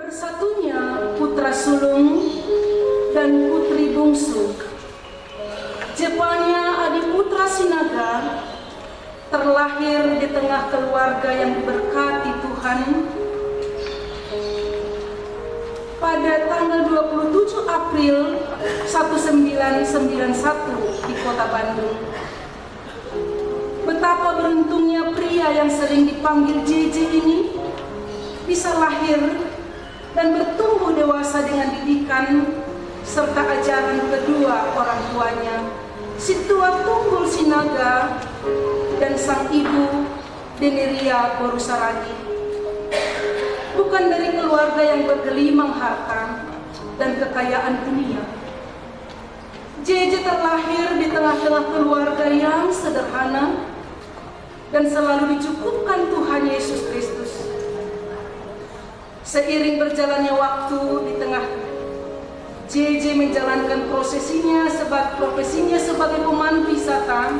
Bersatunya putra sulung dan putri bungsu, Jepanya Adi Putra Sinaga, terlahir di tengah keluarga yang diberkati Tuhan pada tanggal 27 April 1991 di kota Bandung. Betapa beruntungnya pria yang sering dipanggil JJ ini bisa lahir dan bertumbuh dewasa dengan didikan serta ajaran kedua orang tuanya, si tua Tunggul Sinaga dan sang ibu Deneria Borusaragi. Bukan dari keluarga yang bergelimang harta dan kekayaan dunia. JJ terlahir di tengah-tengah keluarga yang sederhana dan selalu dicukupkan Tuhan Yesus Kristus. Seiring berjalannya waktu di tengah JJ menjalankan profesinya sebagai pemandu wisata,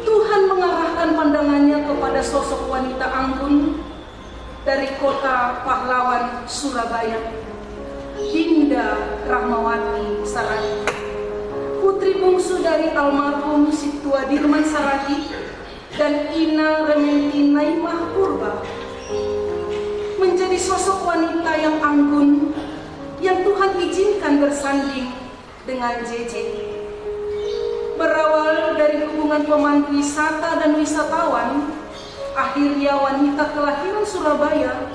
Tuhan mengarahkan pandangannya kepada sosok wanita anggun dari kota pahlawan Surabaya, Dinda Rahmawati Saragi, putri bungsu dari almarhum si tua Dirman Saragi dan Ina Rementi Naimah Purba. Menjadi sosok wanita yang anggun yang Tuhan izinkan bersanding dengan JJ. Berawal dari hubungan pemandu wisata dan wisatawan, akhirnya wanita kelahiran Surabaya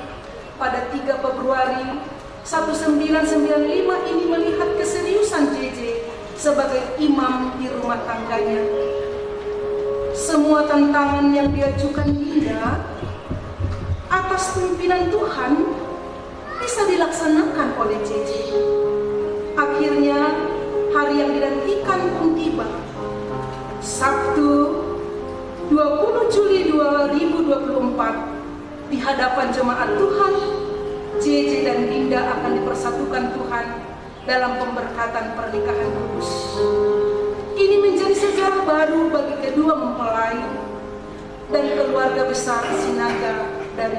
pada 3 Februari 1995 ini melihat keseriusan JJ sebagai imam di rumah tangganya. Semua tantangan yang diajukan Dinda atas pimpinan Tuhan bisa dilaksanakan oleh JJ. Akhirnya hari yang dinantikan pun tiba. Sabtu 20 Juli 2024 di hadapan jemaat Tuhan, JJ dan Dinda akan dipersatukan Tuhan dalam pemberkatan pernikahan kudus. Ini menjadi sejarah baru bagi kedua mempelai dan keluarga besar Sinaga dan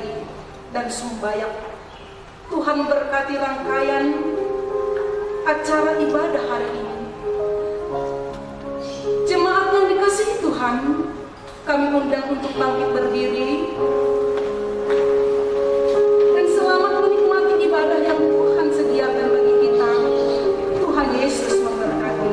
Sumbayak. Tuhan berkati rangkaian acara ibadah hari ini. Jemaat yang dikasihi Tuhan, kami undang untuk bangkit berdiri dan selamat menikmati ibadah yang Tuhan sediakan bagi kita. Tuhan Yesus memberkati.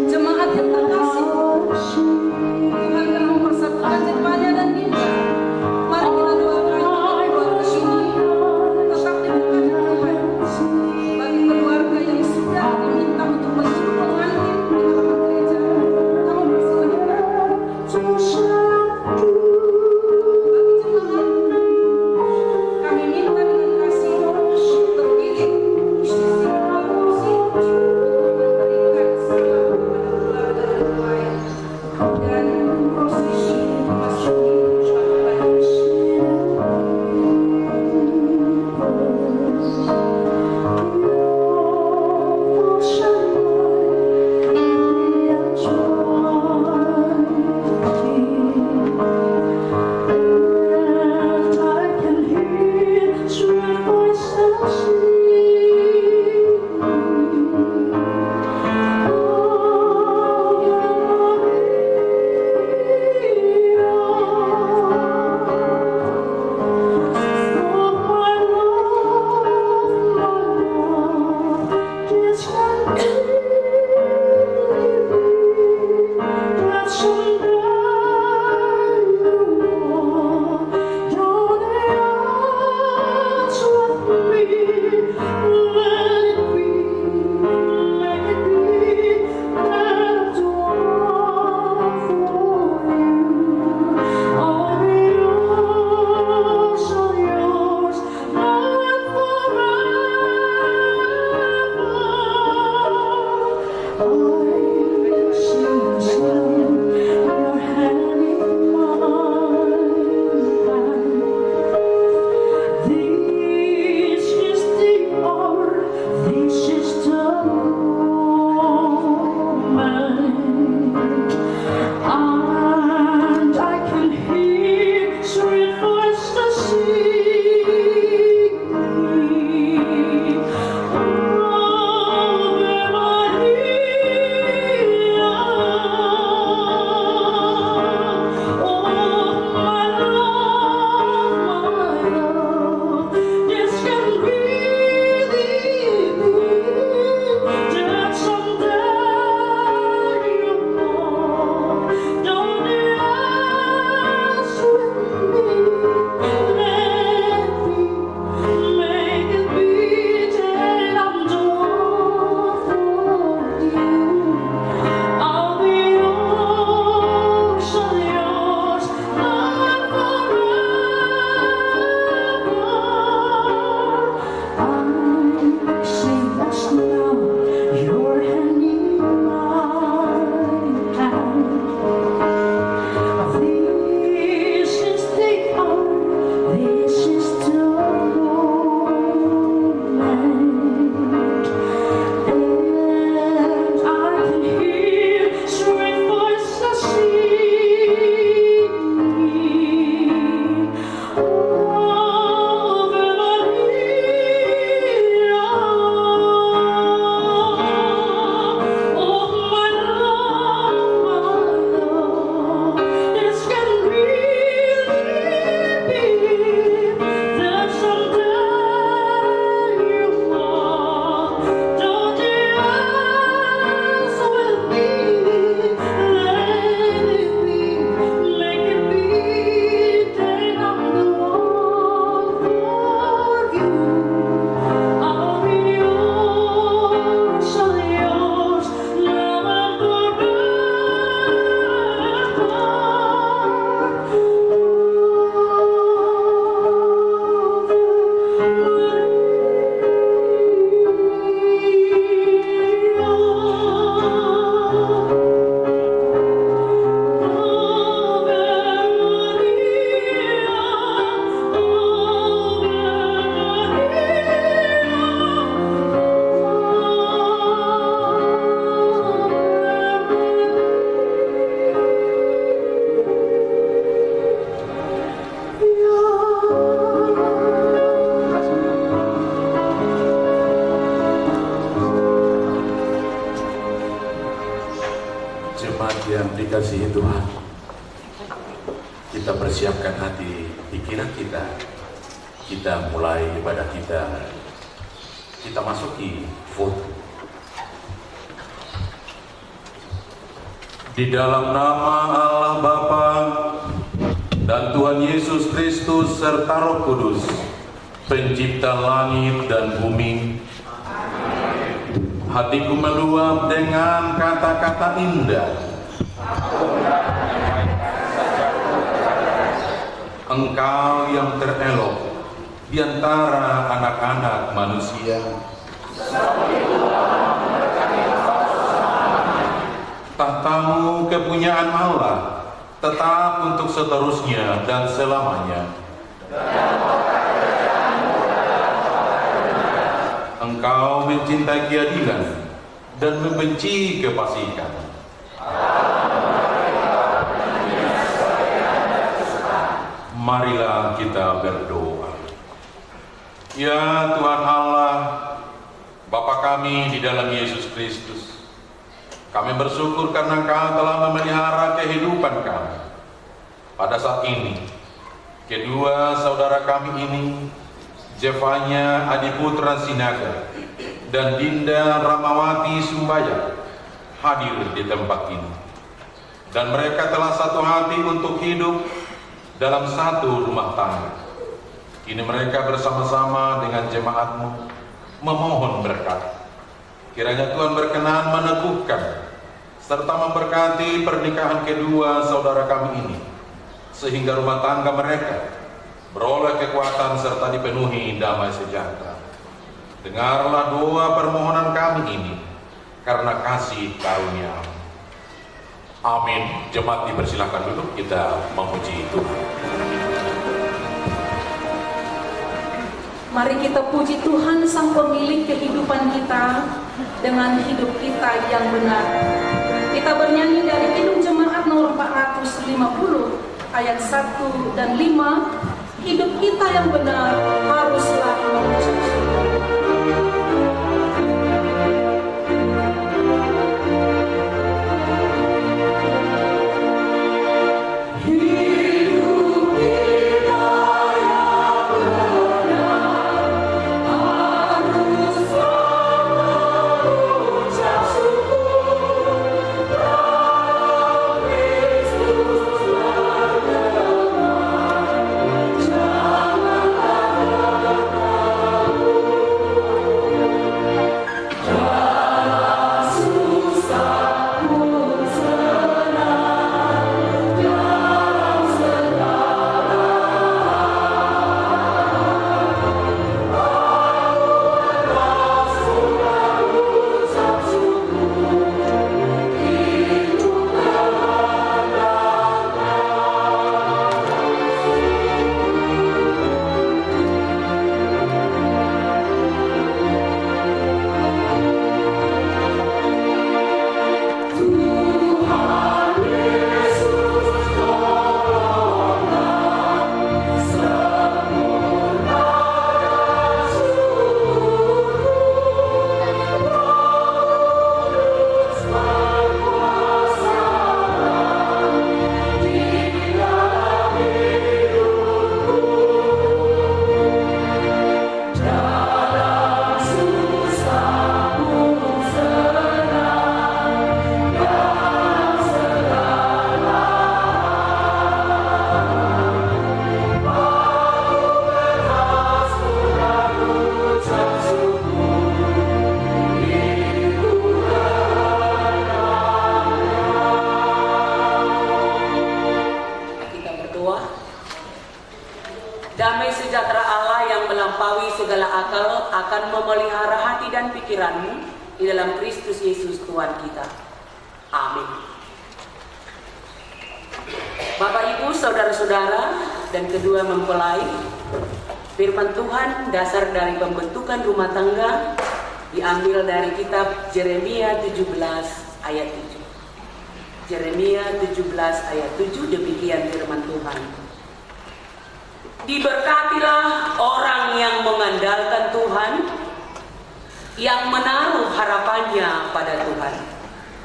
Jemaat yang terkasih, Tuhan telah mempersatukan Jepanya dan Dinda. Mari kita doakan keluarga ini tetap diberkati Tuhan. dikasihi Tuhan, kita persiapkan hati pikiran kita mulai ibadah kita masuki foto. Di dalam nama Allah Bapa dan Tuhan Yesus Kristus serta Roh Kudus, pencipta langit dan bumi, hatiku meluap dengan kata-kata indah. Engkau yang terelok di antara anak-anak manusia. Tahtamu kepunyaan Allah tetap untuk seterusnya dan selamanya. Engkau mencintai keadilan dan membenci kefasikan. Marilah kita berdoa. Ya Tuhan Allah, Bapa kami di dalam Yesus Kristus, kami bersyukur karena Engkau telah memelihara kehidupan kami. Pada saat ini, kedua saudara kami ini, Jevanya Adiputra Sinaga dan Dinda Ramawati Sumbaya, hadir di tempat ini. Dan mereka telah satu hati untuk hidup dalam satu rumah tangga. Kini mereka bersama-sama dengan jemaat-Mu memohon berkat. Kiranya Tuhan berkenan meneguhkan serta memberkati pernikahan kedua saudara kami ini, sehingga rumah tangga mereka beroleh kekuatan serta dipenuhi damai sejahtera. Dengarlah doa permohonan kami ini karena kasih karunia-Mu. Amin. Jemaat dipersilakan duduk, kita memuji Tuhan. Mari kita puji Tuhan Sang Pemilik kehidupan kita dengan hidup kita yang benar. Kita bernyanyi dari Kidung Jemaat nomor 450 ayat 1 dan 5. Hidup kita yang benar haruslah mengucap syukur. Damai sejahtera Allah yang melampaui segala akal akan memelihara hati dan pikiranmu di dalam Kristus Yesus Tuhan kita. Amin. Bapak, Ibu, saudara-saudara, dan kedua mempelai, firman Tuhan dasar dari pembentukan rumah tangga diambil dari kitab Yeremia 17 ayat 7. Yeremia 17 ayat 7, demikian firman Tuhan. Diberkatilah orang yang mengandalkan Tuhan, yang menaruh harapannya pada Tuhan.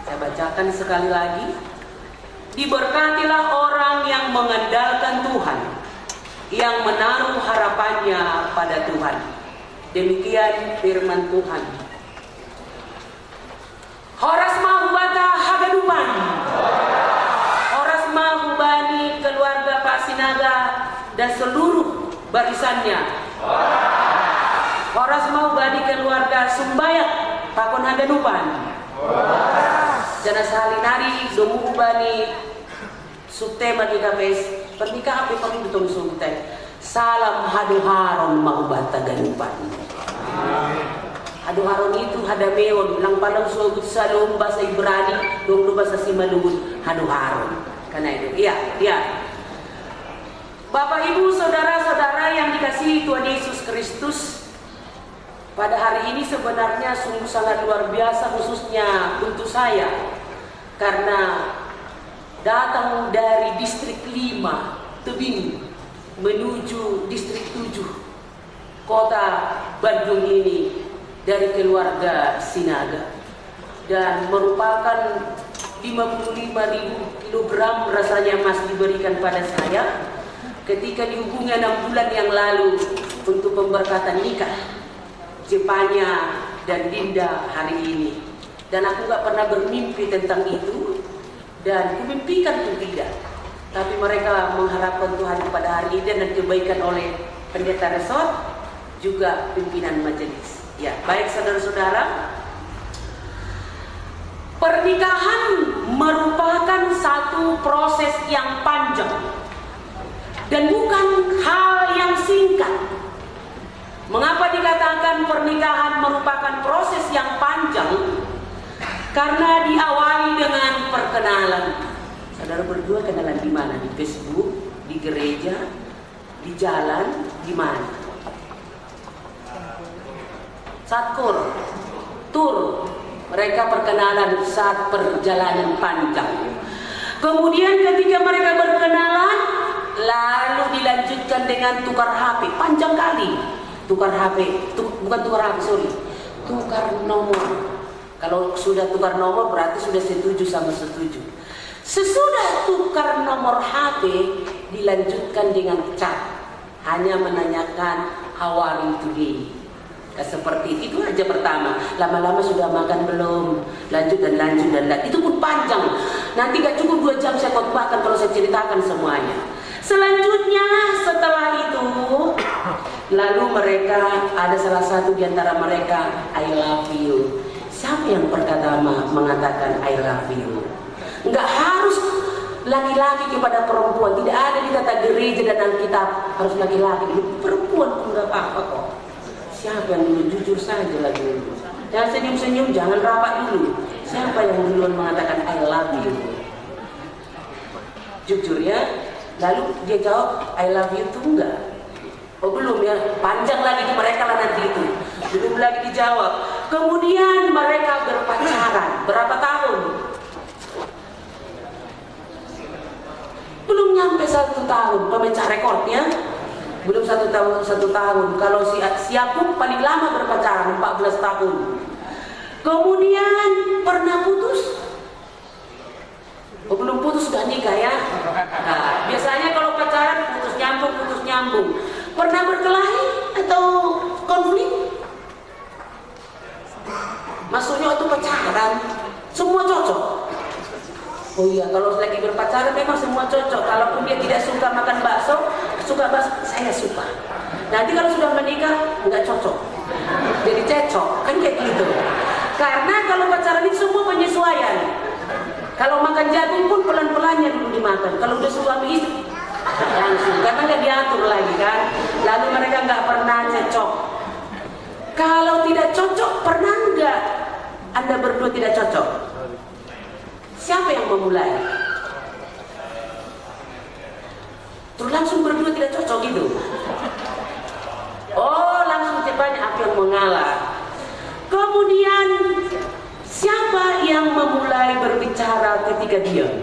Saya bacakan sekali lagi. Diberkatilah orang yang mengandalkan Tuhan, yang menaruh harapannya pada Tuhan. Demikian firman Tuhan. Horas mahubata hagadupan. Horas mahubani keluarga Pak Sinaga dan seluruh barisannya. Horas mahubani keluarga Sumbayak Pakon Hagadupan. Jana salinari domu ubani subtema di KPS pernikahan apa yang betul subte. Salam haduharon mahubata ganupan. Haduharon itu hadamewon lang palang suagut sa lom bahasa Ibrani dong bahasa Simalungun haduharon. Karena itu iya. Bapak Ibu saudara-saudara yang dikasihi Tuhan Yesus Kristus, pada hari ini sebenarnya sungguh sangat luar biasa khususnya untuk saya, karena datang dari distrik 5 Tebing menuju distrik 7 kota Bandung ini dari keluarga Sinaga, dan merupakan 55.000 kilogram rasanya emas diberikan pada saya ketika dihubungi 6 bulan yang lalu untuk pemberkatan nikah Jepanya dan Dinda hari ini. Dan aku gak pernah bermimpi tentang itu, dan kumimpikan itu tidak. Tapi mereka mengharapkan Tuhan pada hari ini dan kebaikan oleh pendeta resort, juga pimpinan majelis. Ya, baik saudara-saudara, pernikahan merupakan satu proses yang panjang dan bukan hal yang singkat. Mengapa dikatakan pernikahan merupakan proses yang panjang? Karena diawali dengan perkenalan. Saudara berdua kenalan di mana? Di Facebook, di gereja, di jalan, di mana? Satkur, tur, mereka perkenalan saat perjalanan panjang. Kemudian ketika mereka berkenalan, lalu dilanjutkan dengan tukar HP, panjang kali. Tukar HP, bukan tukar HP, sorry, tukar nomor. Kalau sudah tukar nomor berarti sudah setuju sama setuju. Sesudah tukar nomor HP, dilanjutkan dengan chat, hanya menanyakan how are you today. Seperti itu aja pertama. Lama-lama sudah makan belum, lanjut dan lanjut dan lanjut. Itu pun panjang. Nanti gak cukup 2 jam saya khotbahkan kalau saya ceritakan semuanya. Selanjutnya setelah itu, lalu mereka, ada salah satu di antara mereka, I love you. Siapa yang pertama mengatakan I love you? Enggak harus laki-laki kepada perempuan. Tidak ada di tata gereja dan Alkitab harus laki-laki. Perempuan pun enggak apa-apa kok. Siapa yang dulu? Jujur saja lagi dulu. Jangan senyum-senyum, jangan rapat dulu. Siapa yang duluan mengatakan I love you? Jujur ya. Lalu dia jawab I love you itu enggak. Oh belum ya, panjang lagi itu mereka lah nanti itu. Belum lagi dijawab. Kemudian mereka berpacaran. Berapa tahun? Belum nyampe 1 tahun. Pemecah rekornya belum 1 tahun. Kalau si Yakub paling lama berpacaran 14 tahun. Kemudian pernah putus. Oh, belum putus sudah nikah ya. Nah, biasanya kalau pacaran putus nyambung. Pernah berkelahi atau konflik? Maksudnya waktu pacaran semua cocok. Oh iya, kalau lagi berpacaran memang semua cocok. Kalaupun dia tidak suka makan bakso, saya suka. Nanti kalau sudah menikah nggak cocok, jadi cecok kan kayak gitu. Karena kalau pacaran itu semua penyesuaian. Kalau makan jagung pun pelan-pelannya dulu dimakan. Kalau udah suami istri langsung, karena nggak diatur lagi kan. Lalu mereka nggak pernah cocok. Kalau tidak cocok, pernah nggak Anda berdua tidak cocok? Siapa yang memulai? Terus langsung berdua tidak cocok gitu. Oh, langsung cepatnya aku yang mengalah. Kemudian siapa yang memulai berbicara ketika diam?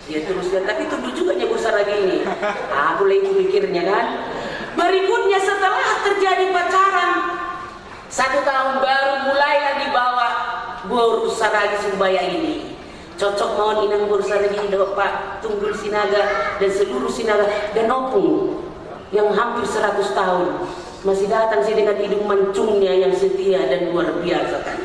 Dia teruskan, tapi tunggu juga nyebut lagi ini. Aku lagi mikirnya kan. Berikutnya setelah terjadi pacaran 1 tahun baru mulailah dibawa boru saragi Sumbaya ini. cocok mau inang bursa lagi do Pak Tunggul Sinaga dan seluruh Sinaga dan Opung yang hampir 100 tahun masih datang sih dengan hidung mancungnya yang setia dan luar biasa kan.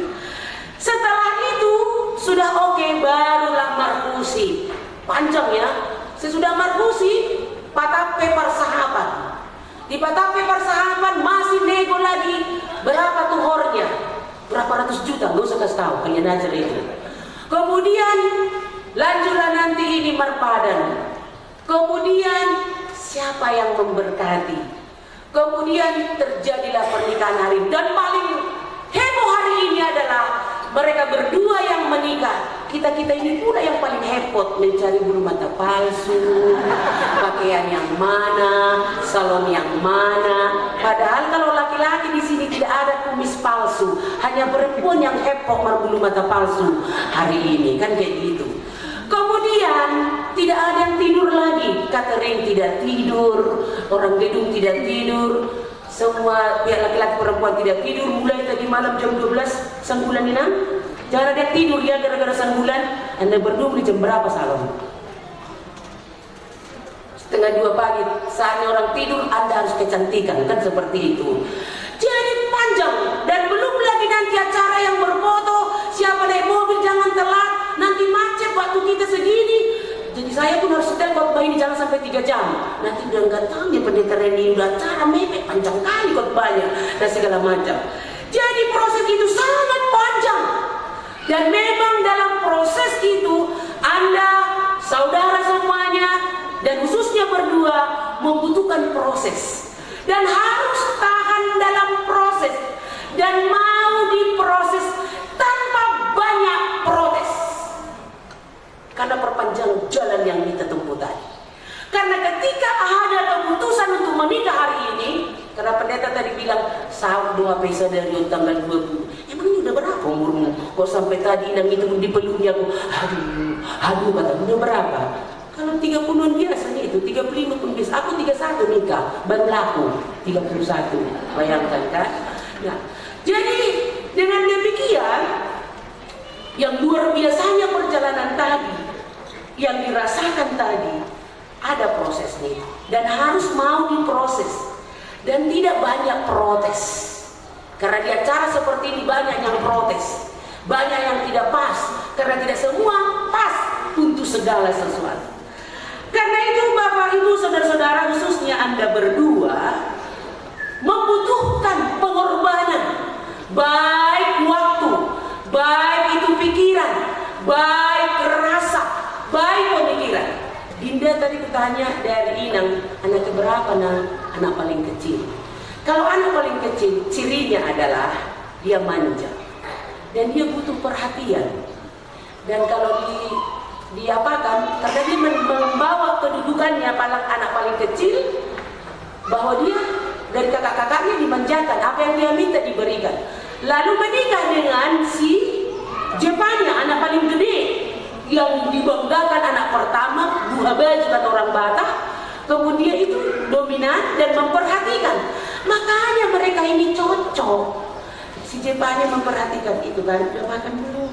Setelah itu sudah oke, barulah Markusi. Panjang ya. Sesudah Markusi, Patape Persahapan. Di Patape Persahapan masih nego lagi berapa tuh hornya? Berapa ratus juta? Gak usah kasih tahu, kalian aja itu. Kemudian lanjutlah nanti ini Marpadan. Kemudian siapa yang memberkati? Kemudian terjadilah pernikahan hari ini. Dan paling heboh hari ini adalah mereka berdua yang menikah. Kita-kita ini pula yang paling hepot mencari bulu mata palsu, pakaian yang mana, salon yang mana. Padahal kalau laki-laki di sini tidak ada kumis palsu, hanya perempuan yang hepot berbulu mata palsu hari ini, kan kayak gitu. Kemudian tidak ada yang tidur lagi, catering tidak tidur, orang gedung tidak tidur, semua pihak laki-laki perempuan tidak tidur mulai tadi malam jam 12 sang bulan ini. Jangan ada tidur ya gara-gara sang bulan. Anda berdua beli jam berapa salon? Setengah 2 pagi, saatnya orang tidur Anda harus kecantikan, kan seperti itu. Jadi panjang dan belum lagi nanti acara yang berfoto, siapa naik mobil jangan telat, nanti macet waktu kita segini. Jadi saya pun harus setel khotbah ini jangan sampai 3 jam. Nanti udah nggak tahu nih pendeta Reni udah acara mepet panjang kali khotbahnya dan segala macam. Jadi proses itu sangat panjang. Dan memang dalam proses itu Anda, saudara semuanya, dan khususnya berdua membutuhkan proses. Dan harus tahan dalam proses. Dan mau diproses tanpa banyak protes. Karena perpanjang jalan yang kita tempuh tadi. Karena ketika ada keputusan untuk menikah hari ini, karena pendeta tadi bilang sahur doa pesa dari tanggal 20. Emang ini udah berapa umurmu? Kok sampai tadi inang itu dipeluknya aku? Aduh kata udah berapa? Kalau 30-an biasanya itu, 35 pun biasa. Aku 31 nikah, baru laku 31. Bayangkan kan? Nah, jadi dengan demikian yang luar biasanya perjalanan tadi, yang dirasakan tadi, ada prosesnya dan harus mau diproses dan tidak banyak protes. Karena di acara seperti ini banyak yang protes, banyak yang tidak pas, karena tidak semua pas untuk segala sesuatu. Karena itu Bapak Ibu Saudara-saudara, khususnya Anda berdua membutuhkan pengorbanan, baik waktu, baik itu pikiran, baik rasa, baik pemikiran. Dinda tadi bertanya dari Inang, anak keberapa nak? Anak paling kecil. Kalau anak paling kecil, cirinya adalah dia manja dan dia butuh perhatian. Dan kalau diapakan, karena dia membawa kedudukannya anak paling kecil, bahwa dia dari kakak-kakaknya dimanjakan, apa yang dia minta diberikan. Lalu menikah dengan si Jepanya, anak paling gede, yang dibanggakan anak pertama, buah baju kata orang Batak. Kemudian itu dominan dan memperhatikan. Makanya mereka ini cocok. Si Jepanya memperhatikan itu kan, udah makan belum?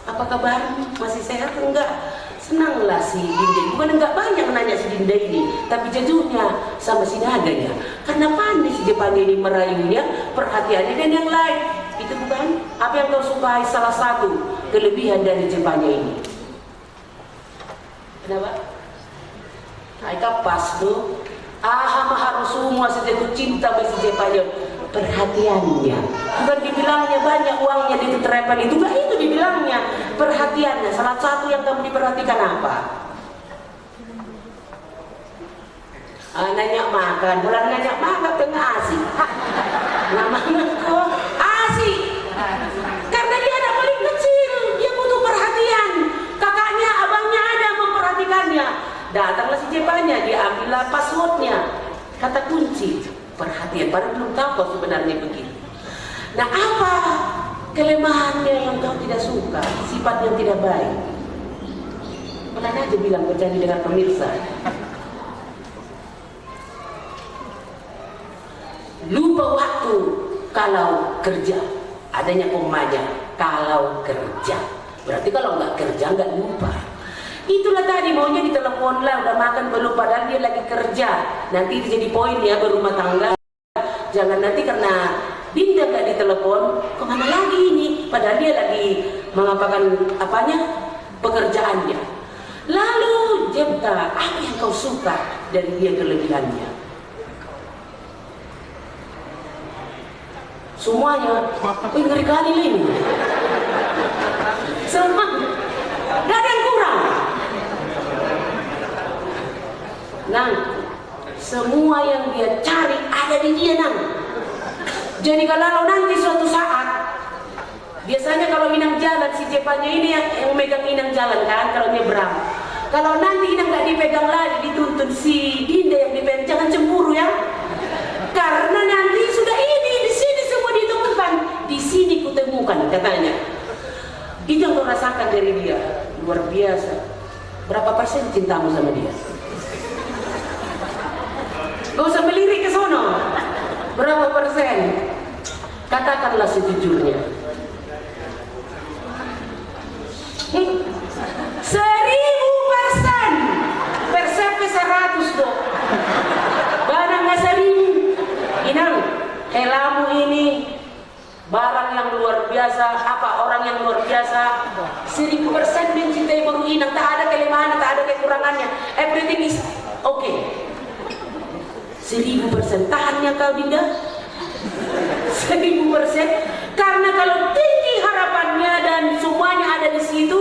Apa kabar? Masih sehat enggak? Senanglah si Dinda. Bukan enggak banyak nanya si Dinda ini, tapi jujurnya sama si naganya. Karena pandai si Jepanya ini merayunya, perhatiannya dan yang lain. Itu bukan apa yang kau sukai, salah satu kelebihan dari Jepanya ini. Kenapa? Aika pas tuh, harus semua sejatuh cinta bagi Jepanya, perhatiannya. Bukan dibilangnya banyak uangnya di trepan itu, enggak, itu dibilangnya perhatiannya. Salah satu yang kamu diperhatikan apa? Nanya makan, bulan nanya makan tengah asik. Namanya kok asik. Karena dia anak paling kecil, dia butuh perhatian. Kakaknya, abangnya ada memperhatikannya. Datanglah si Jepanya, dia ambillah passwordnya, kata kunci, perhatian. Padahal belum tahu kok sebenarnya begitu. Nah, apa kelemahannya yang kau tidak suka, sifat yang tidak baik? Pernah aja bilang berjanji dengan pemirsa. Lupa waktu kalau kerja, adanya komanya kalau kerja. Berarti kalau nggak kerja nggak lupa. Itulah tadi maunya ditelepon lah, udah makan belum, padahal dia lagi kerja. Nanti itu jadi poin ya berumah tangga. Jangan nanti karena Dinda nggak ditelepon, kemana lagi ini? Padahal dia lagi mengapakan pekerjaannya. Lalu Jepta, apa yang kau suka dari dia kelebihannya? Semuanya, ngeri kali ini. Semua, gak ada yang kurang. Nang, semua yang dia cari ada di dia, Nang. Jadi kalau nanti suatu saat, biasanya kalau Inang jalan, si Jepanya ini yang megang Inang jalan kan, kalau nyebrang. Kalau nanti Inang gak dipegang lagi, dituntun si Dinda yang dipegang, jangan cemburu ya. Karena nanti sudah ini, di sini semua ditemukan. Di sini kutemukan, katanya. Itu yang kau rasakan dari dia, luar biasa. Berapa persen cintamu sama dia? Gak usah melirik ke sono. Berapa persen? Katakanlah sejujurnya. 1000%. Persepe 100 dok. Barang nggak 1000. Inang, helamu ini barang yang luar biasa. Apa orang yang luar biasa? 1000% mencintai baru Inang. Tak ada kelemahan, tak ada kekurangannya. Everything is okay. 1000%. Tahannya kau Dinda? 1000%. Karena kalau tinggi harapannya dan semuanya ada di situ,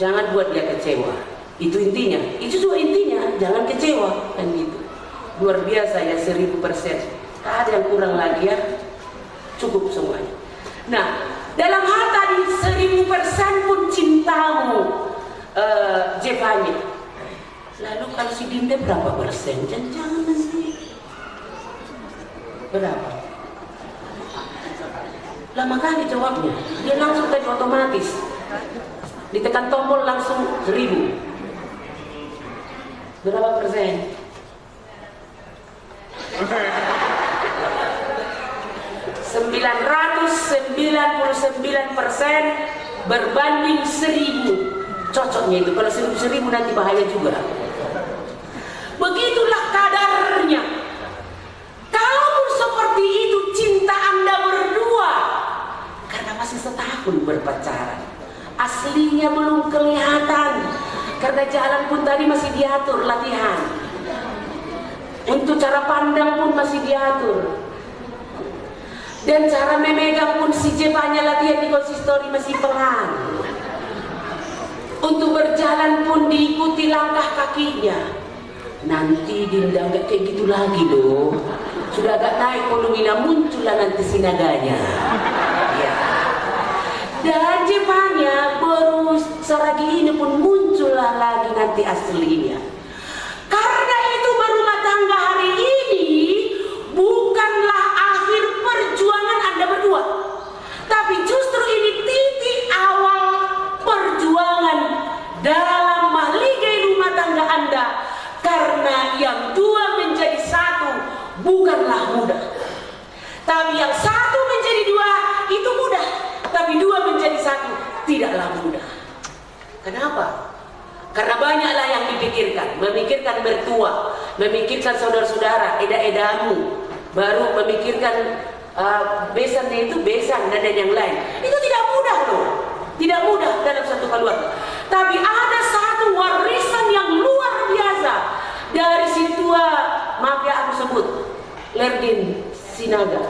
jangan buat dia kecewa. Itu intinya. Itu juga intinya. Jangan kecewa kan gitu. Luar biasa ya 1000%. Tak ada yang kurang lagi ya. Cukup semuanya. Nah, dalam hal tadi 1000% pun cintamu Jepanya. Lalu kalau si Dinda berapa persen? Jangan nanti. Berapa? Lama kali jawabnya. Dia langsung tadi otomatis. Ditekan tombol langsung 1000. Berapa persen? 999% berbanding 1000. Cocoknya itu. Kalau 1000 nanti bahaya juga. Begitulah kadarnya. Kalaupun seperti itu cinta Anda berdua, karena masih setahun berpacaran, aslinya belum kelihatan. Karena jalan pun tadi masih diatur latihan. Untuk cara pandang pun masih diatur. Dan cara memegang pun si Jepanya latihan di konsistori masih pelan. Untuk berjalan pun diikuti langkah kakinya. Nanti Dinda nggak kayak gitu lagi loh. Sudah agak naik volumenya, muncullah nanti sinaganya. Ya. Dan Jepanya baru seragi ini pun muncullah lagi nanti aslinya. Karena itu berumah tangga hari ini bukanlah akhir perjuangan Anda berdua, tapi justru ini titik awal perjuangan dalam mahligai rumah tangga Anda. Karena yang dua menjadi satu bukanlah mudah, tapi yang satu menjadi dua itu mudah, tapi dua menjadi satu tidaklah mudah. Kenapa? Karena banyaklah yang dipikirkan, memikirkan mertua, memikirkan saudara-saudara, eda-edamu, baru memikirkan besan itu besan dan yang lain. Itu tidak mudah loh, tidak mudah dalam satu keluarga. Tapi ada satu warisan yang luar biasa dari si tua, maaf ya aku sebut, Lerdin Sinaga,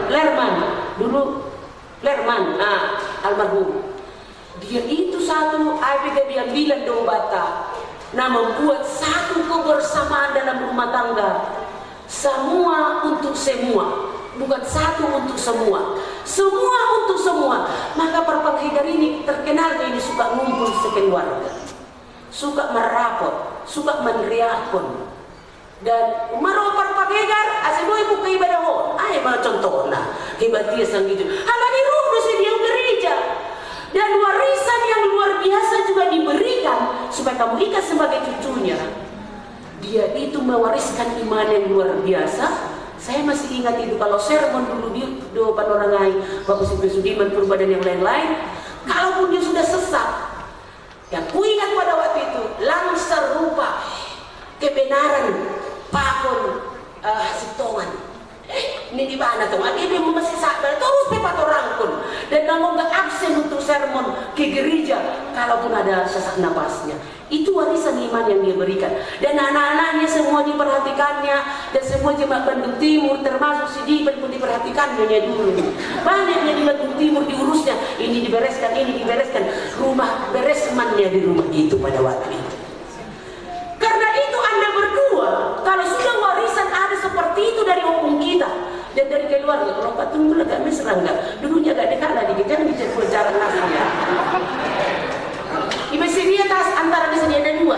Lerman, dulu Lerman, almarhum. Dia itu satu, dia bilang dong bata, nah membuat satu kebersamaan dalam rumah tangga. Semua untuk semua, bukan satu untuk semua, semua untuk semua. Maka Parpanghegar ini terkenal ini suka ngumpul sekeluarga, suka merapot, suka meneriakkan. Dan maro Parpanghegar aseboy buka ibadah ho, ay mga contohna, kibatia sang gitu. Halani ruh si dia gereja. Dan warisan yang luar biasa juga diberikan supaya kamu ikat sebagai cucunya. Dia itu mewariskan iman yang luar biasa. Saya masih ingat itu kalau sermon dulu di depan orang lain, Bapak Sipri Sudiman Purba dan yang lain-lain. kalaupun dia sudah sesat, yang kuingat pada waktu itu langsar rupa kebenaran pakon sitongan. Ini di mana tuh? Ini masih sadar terus pepat orang pun dan kamu nggak absen untuk sermon ke gereja kalaupun ada sesak napasnya. Itu warisan iman yang dia berikan dan anak-anaknya semua diperhatikannya dan semua jemaat Bandung Timur termasuk si Dipen pun diperhatikannya dulu. Banyaknya di Bandung Timur diurusnya, ini dibereskan, ini dibereskan, rumah beresmannya di rumah itu pada waktu itu. Karena itu Anda berdua, kalau sudah warisan ada seperti itu dari opung kita dan dari keluarga, kalau Pak Tunggu agak mesra enggak, dulunya agak dikalah dikit, jangan bicara pelajaran langsung ya. Ibu dia tas antara di sini ada dua,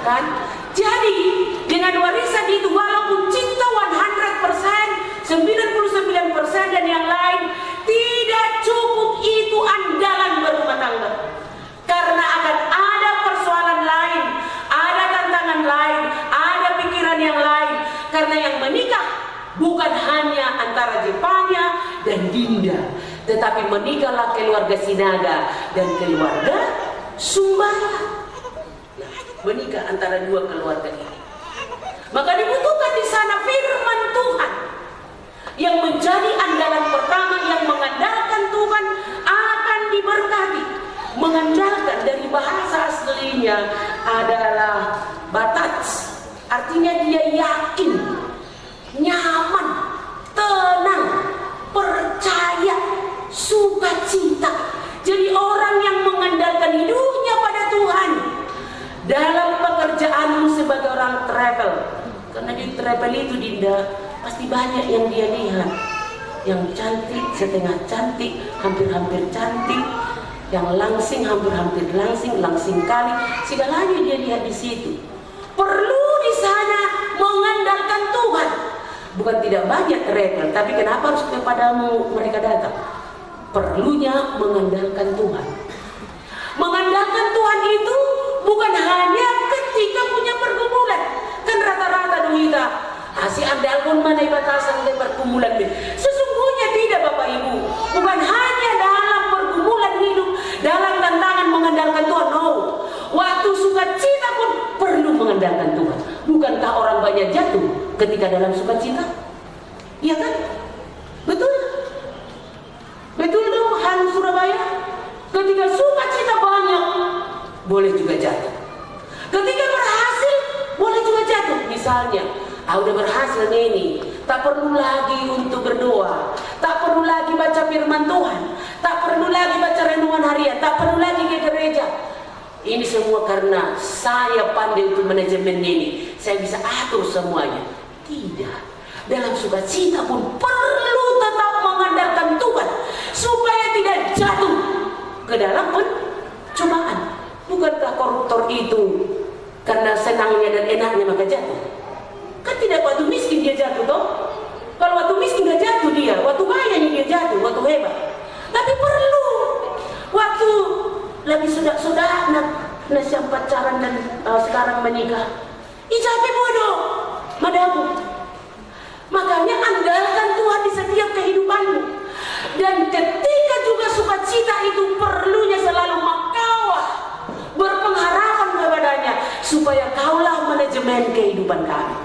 kan? Jadi dengan warisan itu walaupun cinta 100%, 99% dan yang lain tidak cukup itu andalan berumah tangga. Karena akan ada persoalan lain, ada tantangan lain, ada pikiran yang lain. Karena yang menikah bukan hanya antara Jepanya dan Dinda, tetapi menikahlah keluarga Sinaga dan keluarga Sumbaya. Nah, menikah antara dua keluarga ini. Maka dibutuhkan di sana firman Tuhan yang menjadi andalan pertama, yang mengandalkan Tuhan akan diberkati. Mengandalkan dari bahasa aslinya adalah batats, artinya dia yakin, nyaman, tenang, percaya, sukacita. Jadi orang yang mengandalkan hidupnya pada Tuhan dalam pekerjaanmu sebagai orang travel, karena di travel itu Dinda pasti banyak yang dia lihat, yang cantik, setengah cantik, hampir-hampir cantik, yang langsing, hampir-hampir langsing, langsing kali, segalanya dia lihat di situ. Perlu di sana mengandalkan Tuhan. Bukan tidak banyak travel, tapi kenapa harus kepadamu mereka datang? Perlunya mengandalkan Tuhan. Mengandalkan Tuhan itu bukan hanya ketika punya pergumulan. Kan rata-rata duita, si andal pun mana batasan pergumulan ini. Sesungguhnya tidak Bapak Ibu. Bukan hanya dalam pergumulan hidup, dalam tantangan mengandalkan Tuhan. No. Waktu sukacita pun perlu mengandalkan Tuhan. Bukankah orang banyak jatuh ketika dalam sukacita? Iya kan? Betul? Betul dong, Han Surabaya. Ketika sukacita banyak, boleh juga jatuh. Ketika berhasil, boleh juga jatuh. Misalnya, udah berhasil ini, tak perlu lagi untuk berdoa, tak perlu lagi baca firman Tuhan, tak perlu lagi baca renungan harian, tak perlu lagi ke gereja. Ini semua karena saya pandai untuk manajemen ini, saya bisa atur semuanya. Tidak, dalam sukacita pun perlu tetap mengandalkan Tuhan supaya tidak jatuh ke dalam pencobaan. Bukankah koruptor itu karena senangnya dan enaknya maka jatuh? Kan tidak waktu miskin dia jatuh toh? Kalau waktu miskin dia jatuh dia, waktu kayanya dia jatuh, waktu hebat. Tapi perlu waktu lagi sudah siap pacaran dan sekarang menikah, capek bodoh, madamu. Makanya andalkan Tuhan di setiap kehidupanmu. Dan ketika juga sukacita itu perlunya selalu makawah, berpengharapan kepadanya, supaya kaulah manajemen kehidupan kami,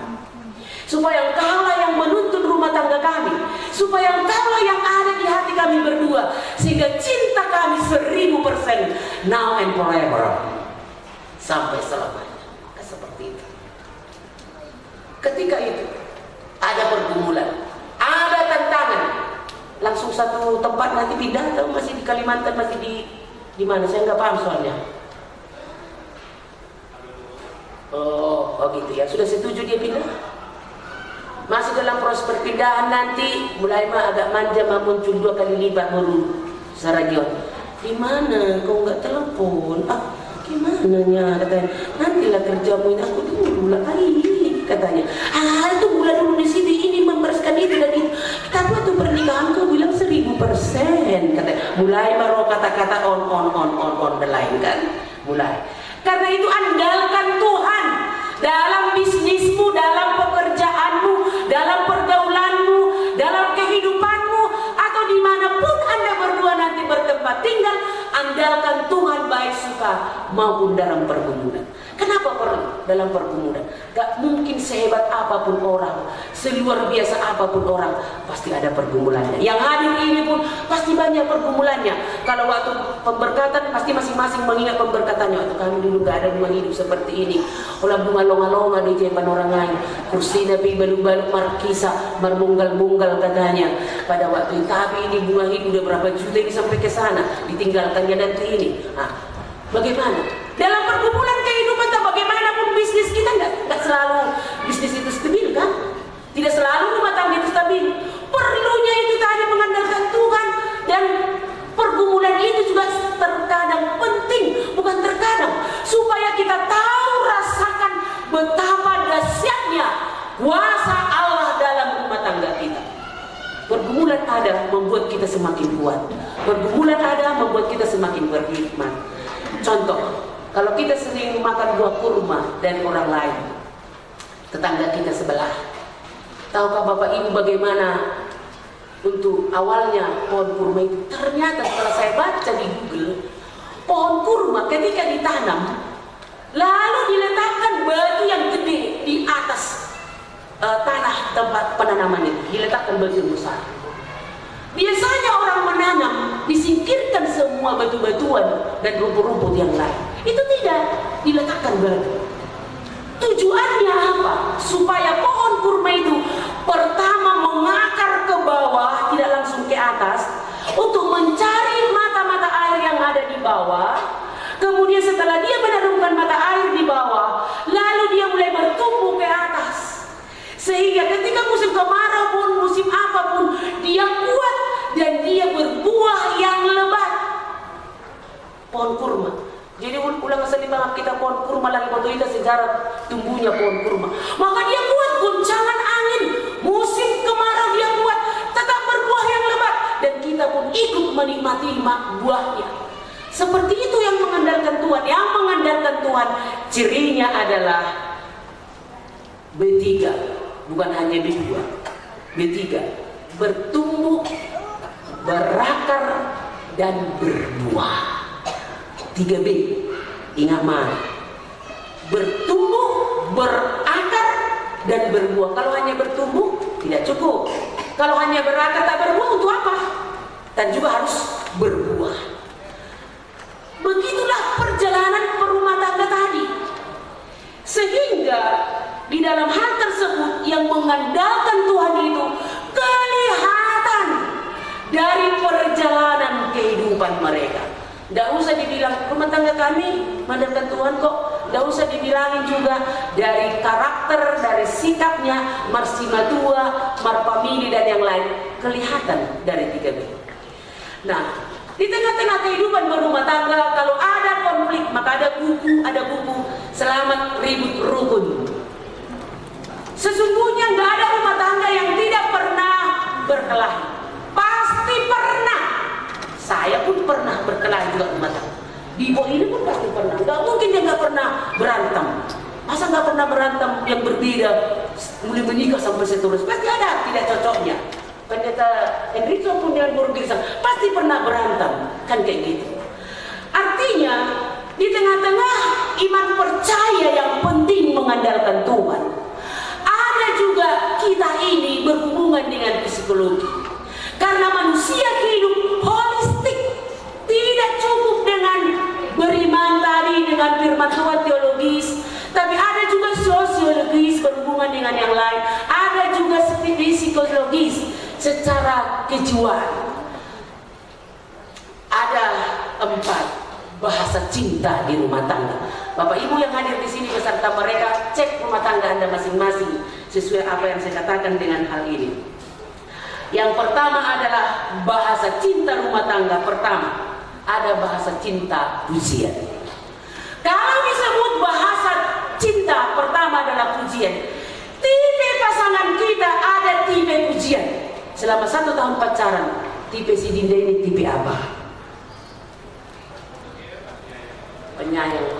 supaya engkaulah yang menuntun rumah tangga kami, supaya engkaulah yang ada di hati kami berdua, sehingga cinta kami 1000% now and forever, sampai selamanya. Seperti itu. Ketika itu ada pergumulan, ada tantangan, langsung satu tempat nanti pindah atau masih di Kalimantan, masih di mana? Saya nggak paham soalnya. Oh gitu ya, sudah setuju dia pindah? Masih dalam proses perpindahan nanti, mulai mah agak manja, mah muncul 2 kali lipat baru Saragion. Di mana? Kau nggak telepon? Gimana nya? Katanya, nantilah kerjamu ini, aku dulu lah katanya. Itu bulan dulu di sini, ini membereskan itu dan itu. Tapi waktu pernikahan kau bilang 1000%, katanya. Mulai baru kata-kata on the line kan, mulai. Karena itu andalkan Tuhan dalam bisnismu, dalam pekerjaanmu, dalam pergaulanmu, dalam kehidupanmu, atau dimanapun Anda berdua baik suka maupun dalam pergumulan. Kenapa dalam pergumulan? Gak mungkin sehebat apapun orang, seluar biasa apapun orang, pasti ada pergumulannya. Yang hadir ini pun pasti banyak pergumulannya. Kalau waktu pemberkatan pasti masing-masing mengingat pemberkatannya. Waktu kami dulu gak ada bunga hidup seperti ini. Olah bunga longa-longa di jepan orang lain. Kursi nabi baluk-baluk markisa, marmunggal-munggal katanya. Pada waktu itu, tapi ini bunga hidup udah berapa juta ini sampai ke sana, ditinggalkannya nanti ini. Nah, bagaimana? Dalam pergumulan kehidupan tak bagaimanapun bisnis kita nggak selalu bisnis itu stabil kan? Tidak selalu rumah tangga itu stabil. Perlunya itu tadi mengandalkan Tuhan, dan pergumulan itu juga terkadang penting, bukan terkadang, supaya kita tahu rasakan betapa dahsyatnya kuasa Allah dalam rumah tangga kita. Pergumulan ada membuat kita semakin kuat. Pergumulan ada membuat kita semakin berhikmat. Contoh, kalau kita sering makan buah kurma dari orang lain, tetangga kita sebelah, tahukah Bapak Ibu bagaimana untuk awalnya pohon kurma itu? Ternyata setelah saya baca di Google, pohon kurma ketika ditanam, lalu diletakkan batu yang gede di atas tanah tempat penanaman itu, diletakkan batu yang besar. Biasanya orang menanam disingkirkan semua batu-batuan dan rumput-rumput yang lain. Itu tidak, diletakkan batu. Tujuannya apa? Supaya pohon kurma itu pertama mengakar ke bawah, tidak langsung ke atas, untuk mencari mata-mata air yang ada di bawah. Kemudian setelah dia menanamkan mata air di bawah, lalu dia mulai bertumbuh ke atas. Sehingga ketika musim kemarau pun, musim apapun, dia kuat dan dia berbuah yang lebat. Pohon kurma. Jadi ulang asal banget kita pohon kurma lagi waktu itu sejarah tumbuhnya pohon kurma. Maka dia kuat goncangan angin, musim kemarau dia kuat, tetap berbuah yang lebat, dan kita pun ikut menikmati buahnya. Seperti itu yang mengandalkan Tuhan. Yang mengandalkan Tuhan cirinya adalah B3, bukan hanya B2. B3, bertumbuh, berakar, dan berbuah. 3B, ingat mah, bertumbuh, berakar, dan berbuah. Kalau hanya bertumbuh tidak cukup. Kalau hanya berakar tak berbuah untuk apa? Dan juga harus berbuah. Begitulah perjalanan perumah tangga tadi. Sehingga di dalam hal tersebut yang mengandalkan Tuhan itu kelihatan dari perjalanan kehidupan mereka. Tidak usah dibilang rumah tangga kami mengandalkan Tuhan kok. Tidak usah dibilangin juga dari karakter, dari sikapnya, marsimatua, marpamili dan yang lain. Kelihatan dari 3B. Nah, di tengah-tengah kehidupan berumah tangga, kalau ada konflik maka ada buku selamat ribut rukun. Sesungguhnya nggak ada rumah tangga yang tidak pernah berkelahi. Pasti pernah. Saya pun pernah berkelahi juga rumah tangga. Di bawah ini pun pasti pernah. Nggak mungkin dia nggak pernah berantem. Masa nggak pernah berantem yang berbeda mulai menikah sampai seterusnya? Pasti ada tidak cocoknya. Pendeta Enrico pun dengan guru Girsang pasti pernah berantem, kan kayak gitu. Artinya di tengah-tengah iman percaya yang penting mengandalkan Tuhan, ada juga kita ini berhubungan dengan psikologi. Karena manusia hidup holistik, tidak cukup dengan beriman tadi dengan firman Tuhan teologis, tapi ada juga sosiologis berhubungan dengan yang lain, ada juga psikologis secara kejiwaan. Ada 4 bahasa cinta di rumah tangga. Bapak Ibu yang hadir di sini beserta mereka, cek rumah tangga Anda masing-masing sesuai apa yang saya katakan dengan hal ini. Yang pertama adalah bahasa cinta rumah tangga. Pertama, ada bahasa cinta pujian. Kalau disebut bahasa cinta, pertama adalah pujian. Tipe pasangan kita ada tipe pujian. Selama 1 tahun pacaran, tipe si Dinda ini tipe apa? Penyayang.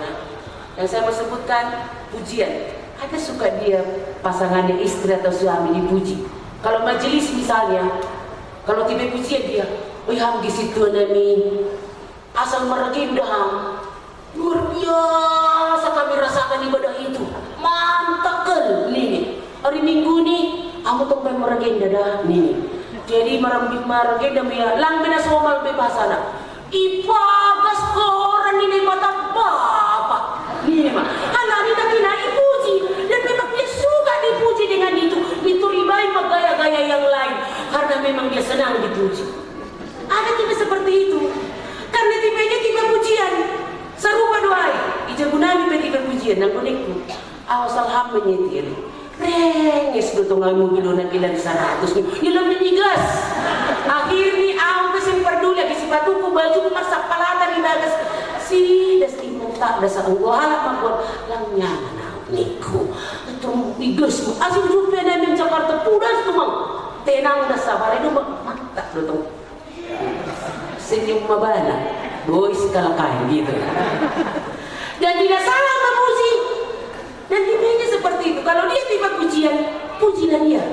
Yang saya mau sebutkan pujian. Ada suka dia pasangannya istri atau suami dipuji. Kalau majelis misalnya, kalau tipe pujian dia, "Oi ham gisitu nami, asal meregim dah ham, biasa kami rasakan ibadah itu. Mantap kel nih. Hari Minggu nih, aku tuh meragenda dah nih. Jadi maragenda mia lang bina somal bebasana. Ipagas koran ini mata bapak. Nih mah, halani nak kina ipuji dan memang dia suka dipuji dengan itu. Dituribai gaya-gaya yang lain karena memang dia senang dipuji. Ada tipe seperti itu. Karena tipenya tipe pujian. Serupa doai. Ijagunami tipe pujian nang konikku. Awas alham menyetir. Renges dotongan mobil donan ilan 100 nih. Ilan menyigas. Akhirnya aku kesim peduli lagi si batuku baju masak palata di dagas. Si das imuta dasar engko halak mangkon langnya niku. Tung igas asyik jumpa dan Jakarta pudas tuh mang. Tenang dah sabar itu mantap dotong. Senyum mabana. Boy sekalakai gitu. Dan tidak salah memuji. Dan tipenya seperti itu. Kalau dia tiba pujian, pujilah dia.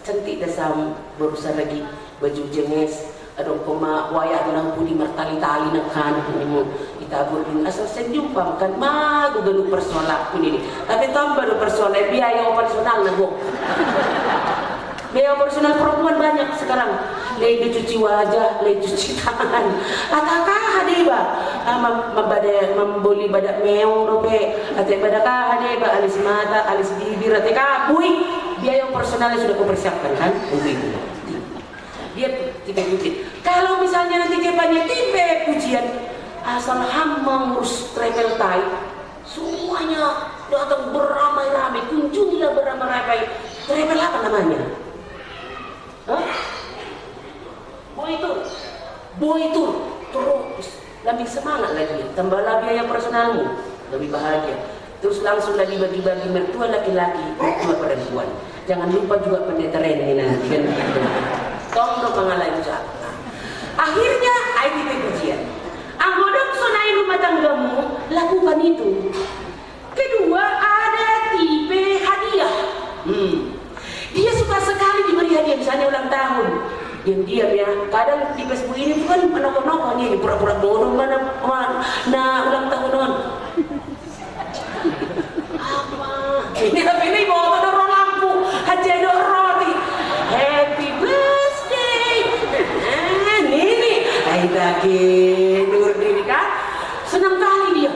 Cantik dasam berusaha lagi baju jenges. Ada koma wayah nang pudi martali-tali nak kan ini kita berdua asal senyum kan magu gelu persoalan ini. Tapi tambah do persoalan biaya operasional nago. Biaya operasional perempuan banyak sekarang. Lagi cuci wajah, lagi cuci tangan. Atakah hadeba membeli badak meong dope. Atek badakah hadeba alis mata, alis bibir, atekah bui. Biaya operasionalnya sudah kau persiapkan kan untuk itu. Dia tipe pujian. Kalau misalnya nanti kepannya tipe pujian, asal ham mengurus travel tie, semuanya datang beramai-ramai, kunjungilah beramai-ramai. Travel apa namanya? Hah? Boy tour, terus lebih semangat lagi, tambahlah biaya personalmu, lebih bahagia. Terus langsung lagi bagi-bagi mertua laki-laki, mertua perempuan. Jangan lupa juga pendeta ini nanti kan. Tolong mengalami usaha. Akhirnya IT pujian. Anggodok sonai rumah tanggamu, lakukan itu. Kedua ada tipe hadiah. Dia suka sekali diberi hadiah, misalnya ulang tahun. Diam-diam ya. Kadang tipe seperti ini bukan menokok-nokok ini pura-pura bodoh mana ulang tahun non. Apa? Ini tapi ini bawa dorong lampu, haji roti. Happy birthday. Ini lagi nur diri kan. Senang kali dia.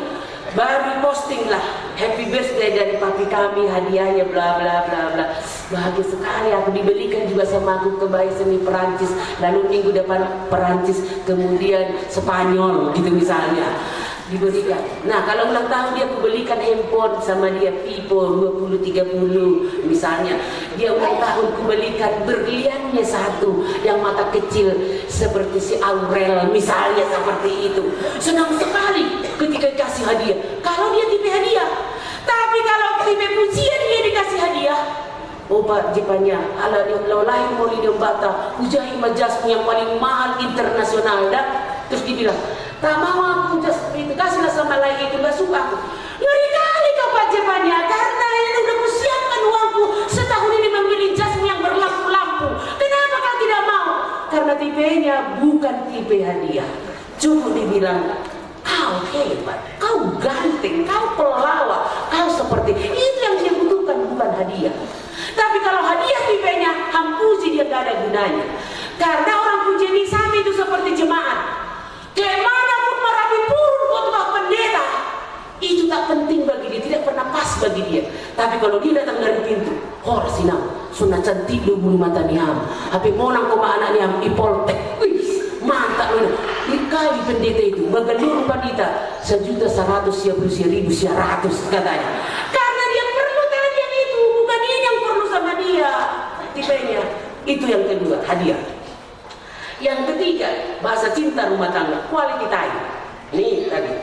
Baru posting lah happy birthday dari papi kami, hadiahnya bla bla bla bla. Bahagia sekali aku dibelikan juga sama aku kebaya seni Perancis. Lalu minggu depan Perancis, kemudian Spanyol gitu misalnya. Diberikan. Nah kalau ulang tahun dia aku belikan handphone sama dia Vivo 2030 misalnya. Dia ulang tahun aku belikan berliannya satu yang mata kecil seperti si Aurel misalnya seperti itu. Senang sekali ketika dikasih hadiah. Kalau dia tipe hadiah. Tapi kalau tipe pujian dia dikasih hadiah. Obat Jepannya ala dia lahir moli dia bata ujahi majasmu yang paling mahal internasional dah. Terus dibilang tak mau aku itu kasihlah sama lain itu gak suka aku. Ngeri kali kau Pak Jepannya karena ini udah kusiapkan uangku setahun ini membeli jasmu yang berlampu-lampu. Kenapa kau tidak mau? Karena tipenya bukan tipe hadiah. Cukup dibilang kau hebat, kau ganteng, kau pelawak, kau seperti itu yang dia butuhkan bukan hadiah. Tapi kalau hadiah tipenya hampuji dia gak ada gunanya. Karena orang pujian sami itu seperti jemaat. Kemanapun merapi purun khotbah pendeta, itu tak penting bagi dia, tidak pernah pas bagi dia. Tapi kalau dia datang dari pintu, hor sinam, sunat cantik do bulu mata niam, api monang koma anak niam ipoltek, wih, mantap loh. Dikali pendeta itu, bagalur pendeta 1.100.000 katanya. Karena dia perlu hadiah itu, bukan dia yang perlu sama dia. Tipenya, itu yang kedua, hadiah. Yang ketiga, bahasa cinta rumah tangga, quality time. Ini tadi.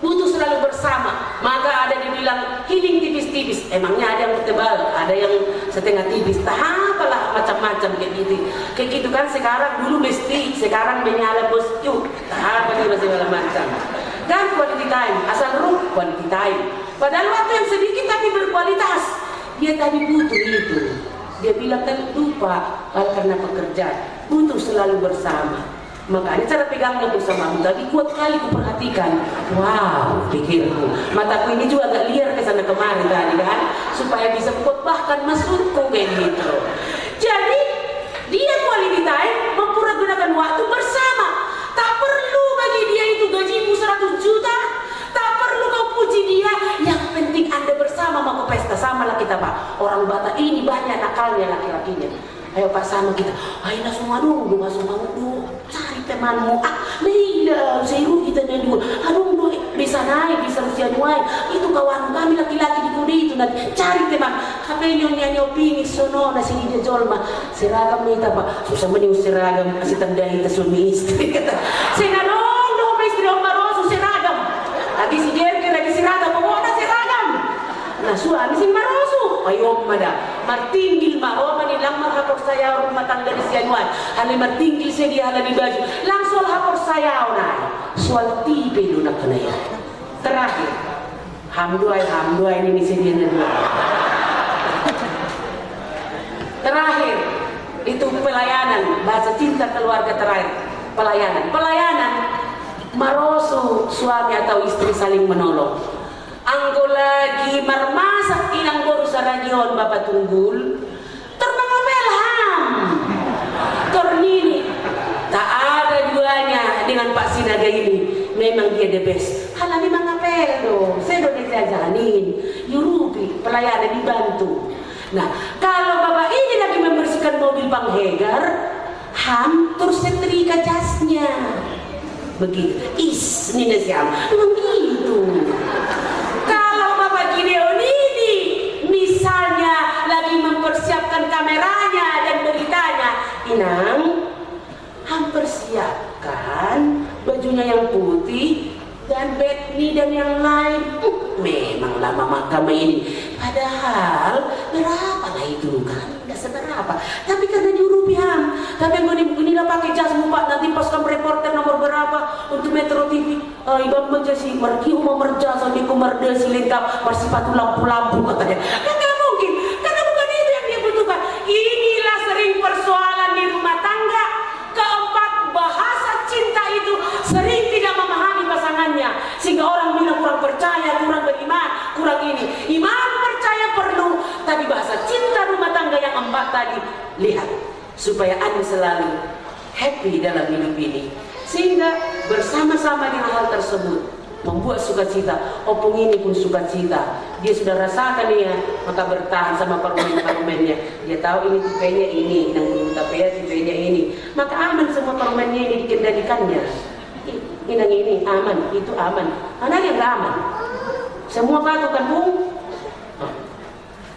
Butuh selalu bersama. Maka ada dibilang healing tipis-tipis. Emangnya ada yang tebal, ada yang setengah tipis. Tak apalah macam-macam kayak gitu. Kayak gitu kan sekarang dulu mesti, sekarang menyala bos yuk. Tak apa nih segala macam. Dan quality time, asal ruh quality time. Padahal waktu yang sedikit tapi berkualitas. Dia tadi butuh itu. Dia bilang kan lupa karena pekerjaan. Butuh selalu bersama. Makanya cara pegangnya bersamamu tadi kuat kali kuperhatikan. Wow, pikirku. Mataku ini juga agak liar ke sana kemari tadi kan, supaya bisa khotbahkan maksudku kayak gitu. Jadi dia quality time mempergunakan waktu bersama. Tak perlu bagi dia itu gajimu 100 juta. Tak perlu kau puji dia. Yang penting Anda bersama mau pesta. Sama lah kita Pak. Orang Batak ini banyak nakalnya laki-lakinya. Ayo Pak sama kita. Ayo lah semua dulu, masuk dulu. Cari temanmu. Bila seru kita dulu. Aduh, bisa naik, bisa usia naik. Itu kawan kami laki-laki di Kudi itu nanti. Cari teman. Apa nyonya nyopini sono nasi dia jolma. Seragam kita Pak. Susah menius seragam kasih tanda kita suami istri kata. Senanong dong istri Om Marosu seragam. Lagi si Jerke lagi seragam. Pokoknya seragam. Nah suami si Marosu. Ayo mada. Martinggil Roma nilang marhapor saya rumah tangga di Sianuan. Hali martinggil sedia hala di baju. Langsung hapor saya onai. Soal tipe lunak kenaya. Terakhir. Hamduai ini sedia dua. Terakhir itu pelayanan, bahasa cinta keluarga terakhir. Pelayanan. Marosu suami atau istri saling menolong. Anggo lagi marmasak inang boru sa region Bapak Tunggul termangapelham tornini tak ada duanya dengan Pak Sinaga ini. Memang dia the best. Halami mangapel dong, saya udah dijajanin yurupi pelayanan dibantu. Nah kalau Bapak ini lagi membersihkan mobil Bang Hegar, hampir setrika jasnya begitu. Nina siam memang gitu. Gideon ini misalnya lagi mempersiapkan kameranya dan beritanya, Inang hampir siapkan bajunya yang putih dan Betni dan yang lain. Memang lama mahkamah ini. Padahal berapa lah itu kan? Nggak seberapa. Tapi karena diurupi ham. Tapi ini lah pakai jas Pak. Nanti pas kamu reporter nomor berapa untuk Metro TV. Ibang menjadi mergi umum merja sampai kumarda si lengkap bersifat lampu-lampu katanya. Kan nggak mungkin. Karena bukan itu yang dia butuhkan. Inilah sering persoalan di rumah tangga. Keempat, bahasa cinta itu sering tidak memahami pasangannya. Sehingga orang bilang kurang percaya, kurang beriman, kurang ini. Iman percaya perlu, tapi bahasa cinta rumah tangga yang empat tadi lihat supaya Anda selalu happy dalam hidup ini, sehingga bersama-sama dengan hal tersebut membuat sukacita. Opung ini pun sukacita, dia sudah rasakan ya, maka bertahan sama permen-permennya. Dia tahu ini tipenya ini, yang belum tapenya tipenya ini, maka aman semua permennya ini dikendalikannya. Ini aman, itu aman. Mana yang nggak aman? Semua patuh kan Bung?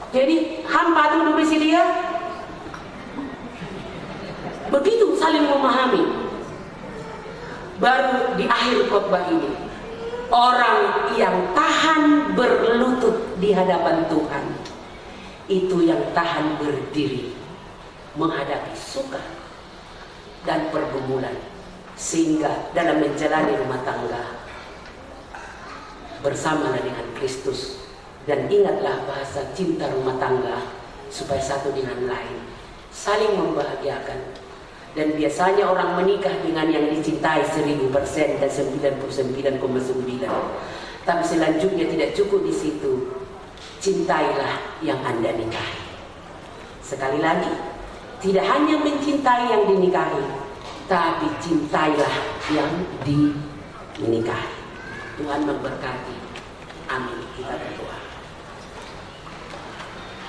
Jadi hampa dulu besi dia. Begitu saling memahami. Baru di akhir khotbah ini, orang yang tahan berlutut di hadapan Tuhan, itu yang tahan berdiri menghadapi suka dan pergumulan, sehingga dalam menjalani rumah tangga bersama dengan Kristus. Dan ingatlah bahasa cinta rumah tangga supaya satu dengan lain saling membahagiakan. Dan biasanya orang menikah dengan yang dicintai 1000% dan 99,9. Tapi selanjutnya tidak cukup di situ. Cintailah yang Anda nikahi. Sekali lagi, tidak hanya mencintai yang dinikahi, tapi cintailah yang dinikahi. Tuhan memberkati. Amin. Kita berdoa.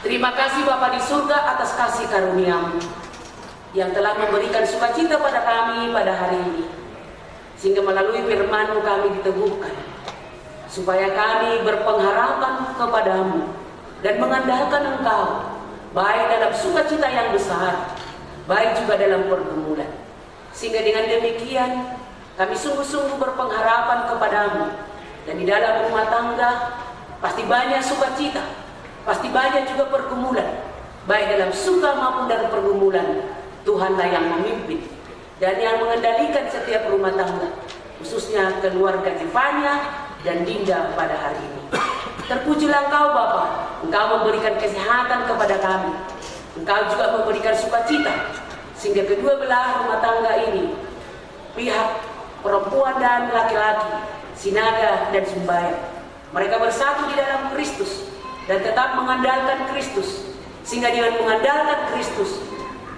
Terima kasih Bapa di surga atas kasih karunia-Mu yang telah memberikan sukacita pada kami pada hari ini, sehingga melalui firman-Mu kami diteguhkan, supaya kami berpengharapan kepadamu dan mengandalkan Engkau, baik dalam sukacita yang besar, baik juga dalam pergumulan. Sehingga dengan demikian kami sungguh-sungguh berpengharapan kepadamu. Dan di dalam rumah tangga pasti banyak sukacita, pasti banyak juga pergumulan, baik dalam suka maupun dalam pergumulan. Tuhanlah yang memimpin dan yang mengendalikan setiap rumah tangga, khususnya keluarga Zefania dan Dinda pada hari ini. Terpujilah Engkau Bapa, Engkau memberikan kesehatan kepada kami, Engkau juga memberikan sukacita, sehingga kedua belah rumah tangga ini pihak perempuan dan laki-laki, sinada dan sumbaya. Mereka bersatu di dalam Kristus dan tetap mengandalkan Kristus, sehingga dengan mengandalkan Kristus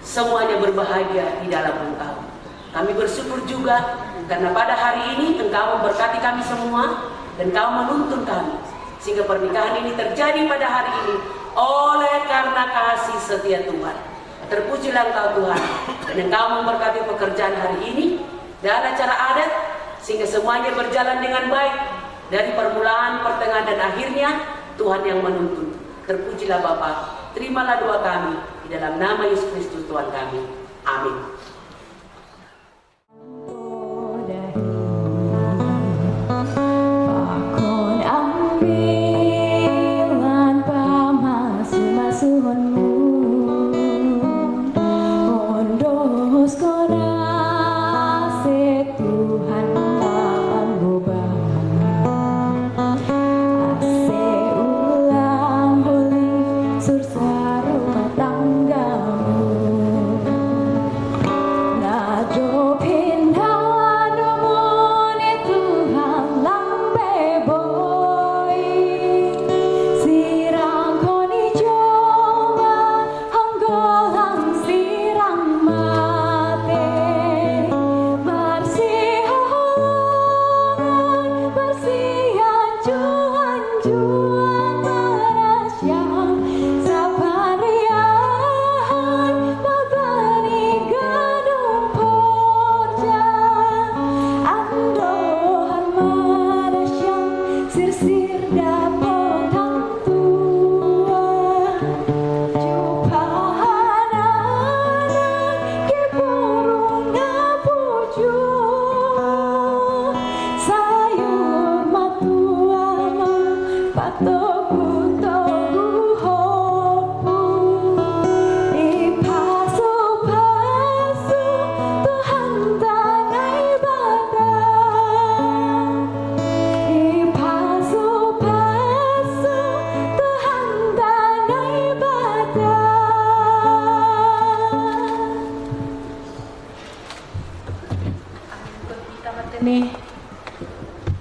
semuanya berbahagia di dalam Engkau. Kami bersyukur juga karena pada hari ini Engkau memberkati kami semua dan Engkau menuntun kami, sehingga pernikahan ini terjadi pada hari ini oleh karena kasih setia Tuhan. Terpujilah Engkau Tuhan, dan Engkau memberkati pekerjaan hari ini dan acara adat, sehingga semuanya berjalan dengan baik dari permulaan, pertengahan dan akhirnya Tuhan yang menuntun. Terpujilah Bapa, terimalah doa kami di dalam nama Yesus Kristus Tuhan kami. Amin.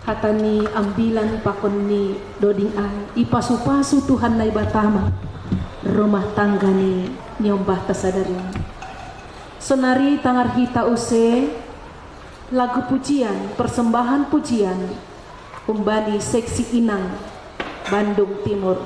Hatani ambilan pakon ni doding ai ipasu-pasu Tuhan nai batama rumah tangga ni nyombah tasadari sonari tangar hita use lagu pujian persembahan pujian umbani seksi Inang Bandung Timur.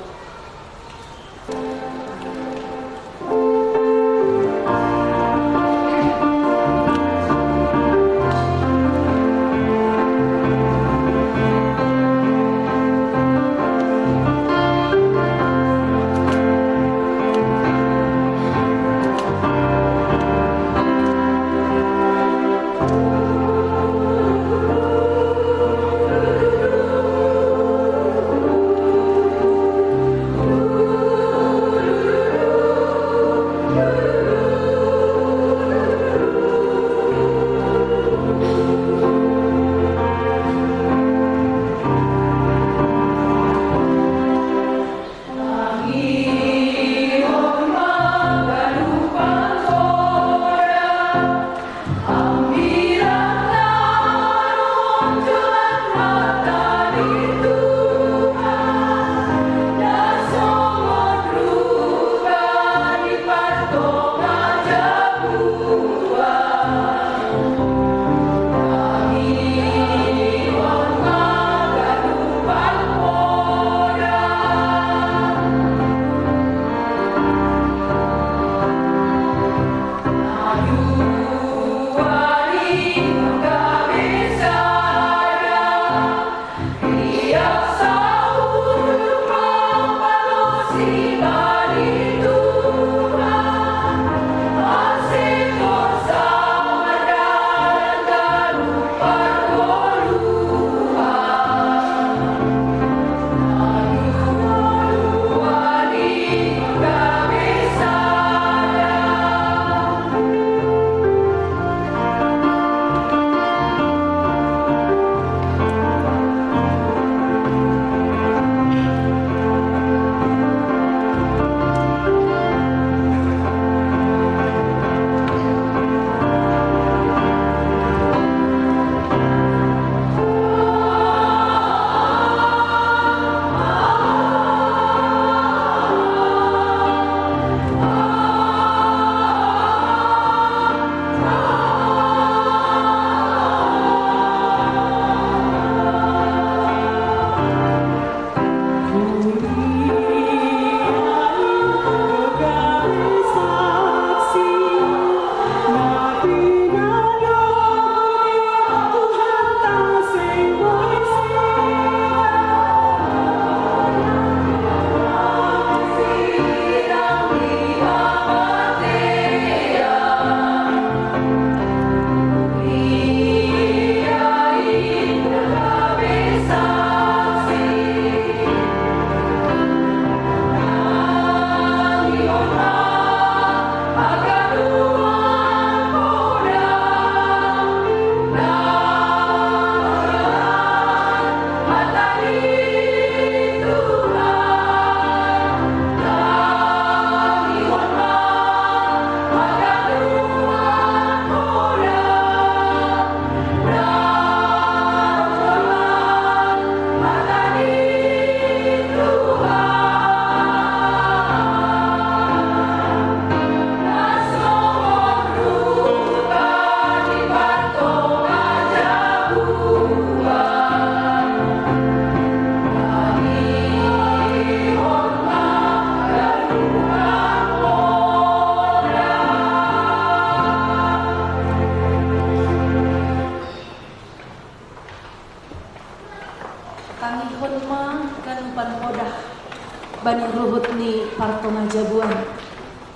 jabuan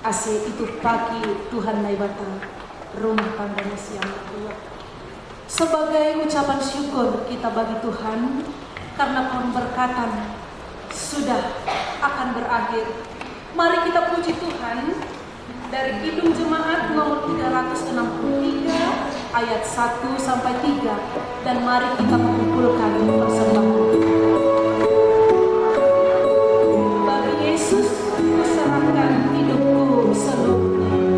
ase itu pagi Tuhan naibata rumah tangga siang kedua. Sebagai ucapan syukur kita bagi Tuhan karena pemberkatan sudah akan berakhir. Mari kita puji Tuhan dari Kidung Jemaat nomor 363 ayat 1 sampai 3 dan mari kita mengumpulkan persembahan. Bagi Yesus kuserahkan hidupku seluruhnya.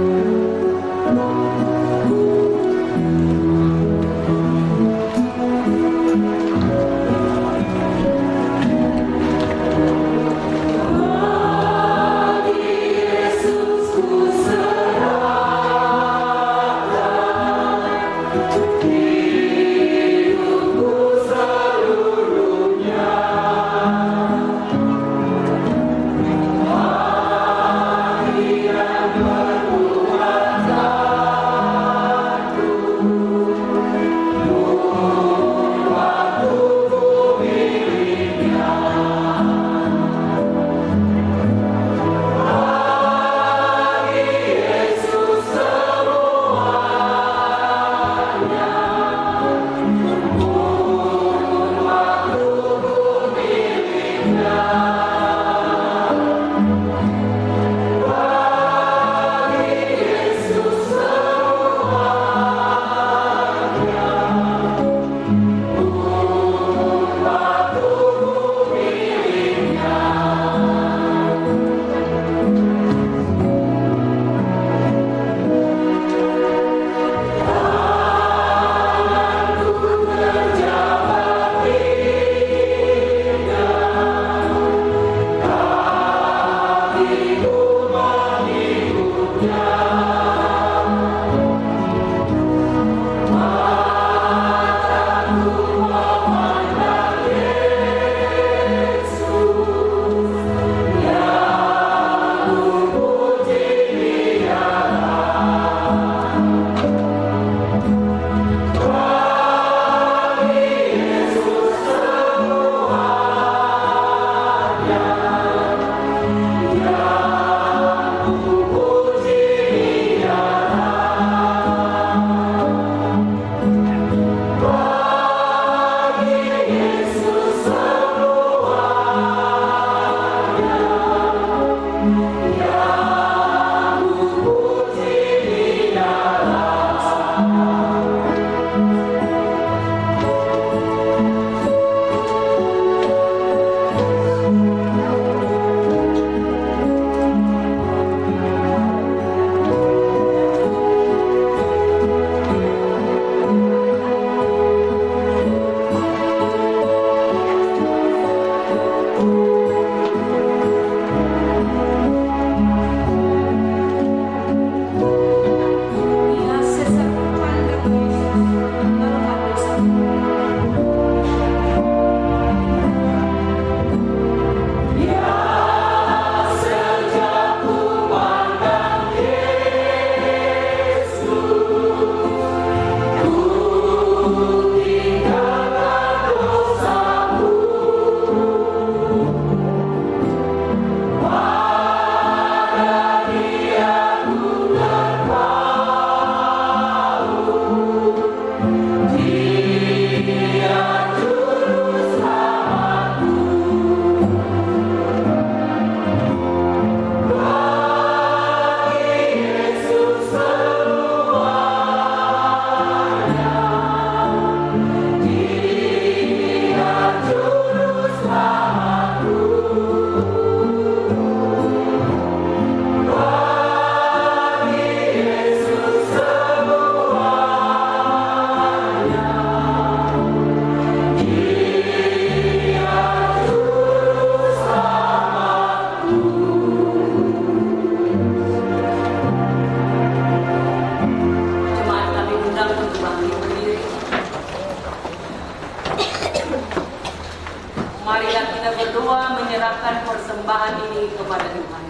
persembahan ini kepada Tuhan.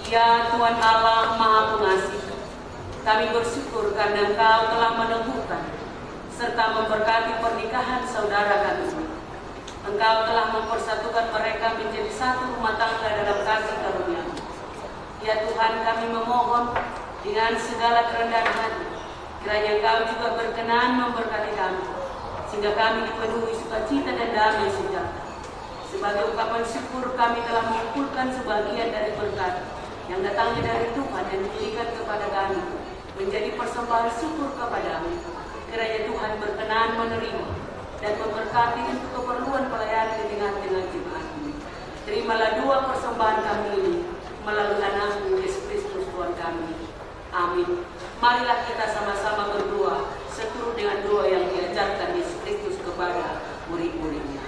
Ya Tuhan Allah Maha Pengasih, kami bersyukur karena Engkau telah meneguhkan serta memberkati pernikahan saudara kami. Engkau telah mempersatukan mereka menjadi satu rumah tangga dalam kasih karunia. Ya Tuhan, kami memohon dengan segala kerendahan hati, kiranya Engkau juga berkenan memberkati kami, sehingga kami dipenuhi sukacita dan damai sejahtera. Sebagai ungkapan syukur, kami telah mengumpulkan sebagian dari berkat yang datangnya dari Tuhan dan diberikan kepada kami menjadi persembahan syukur kepadamu. Kiranya Tuhan berkenan menerima dan memberkati untuk keperluan pelayanan di tengah-tengah jemaat-Mu. Terimalah dua persembahan kami ini melalui anakmu Yesus Kristus Tuhan kami. Amin. Marilah kita sama-sama berdoa seturut dengan doa yang diajarkan Yesus Kristus kepada murid-muridnya.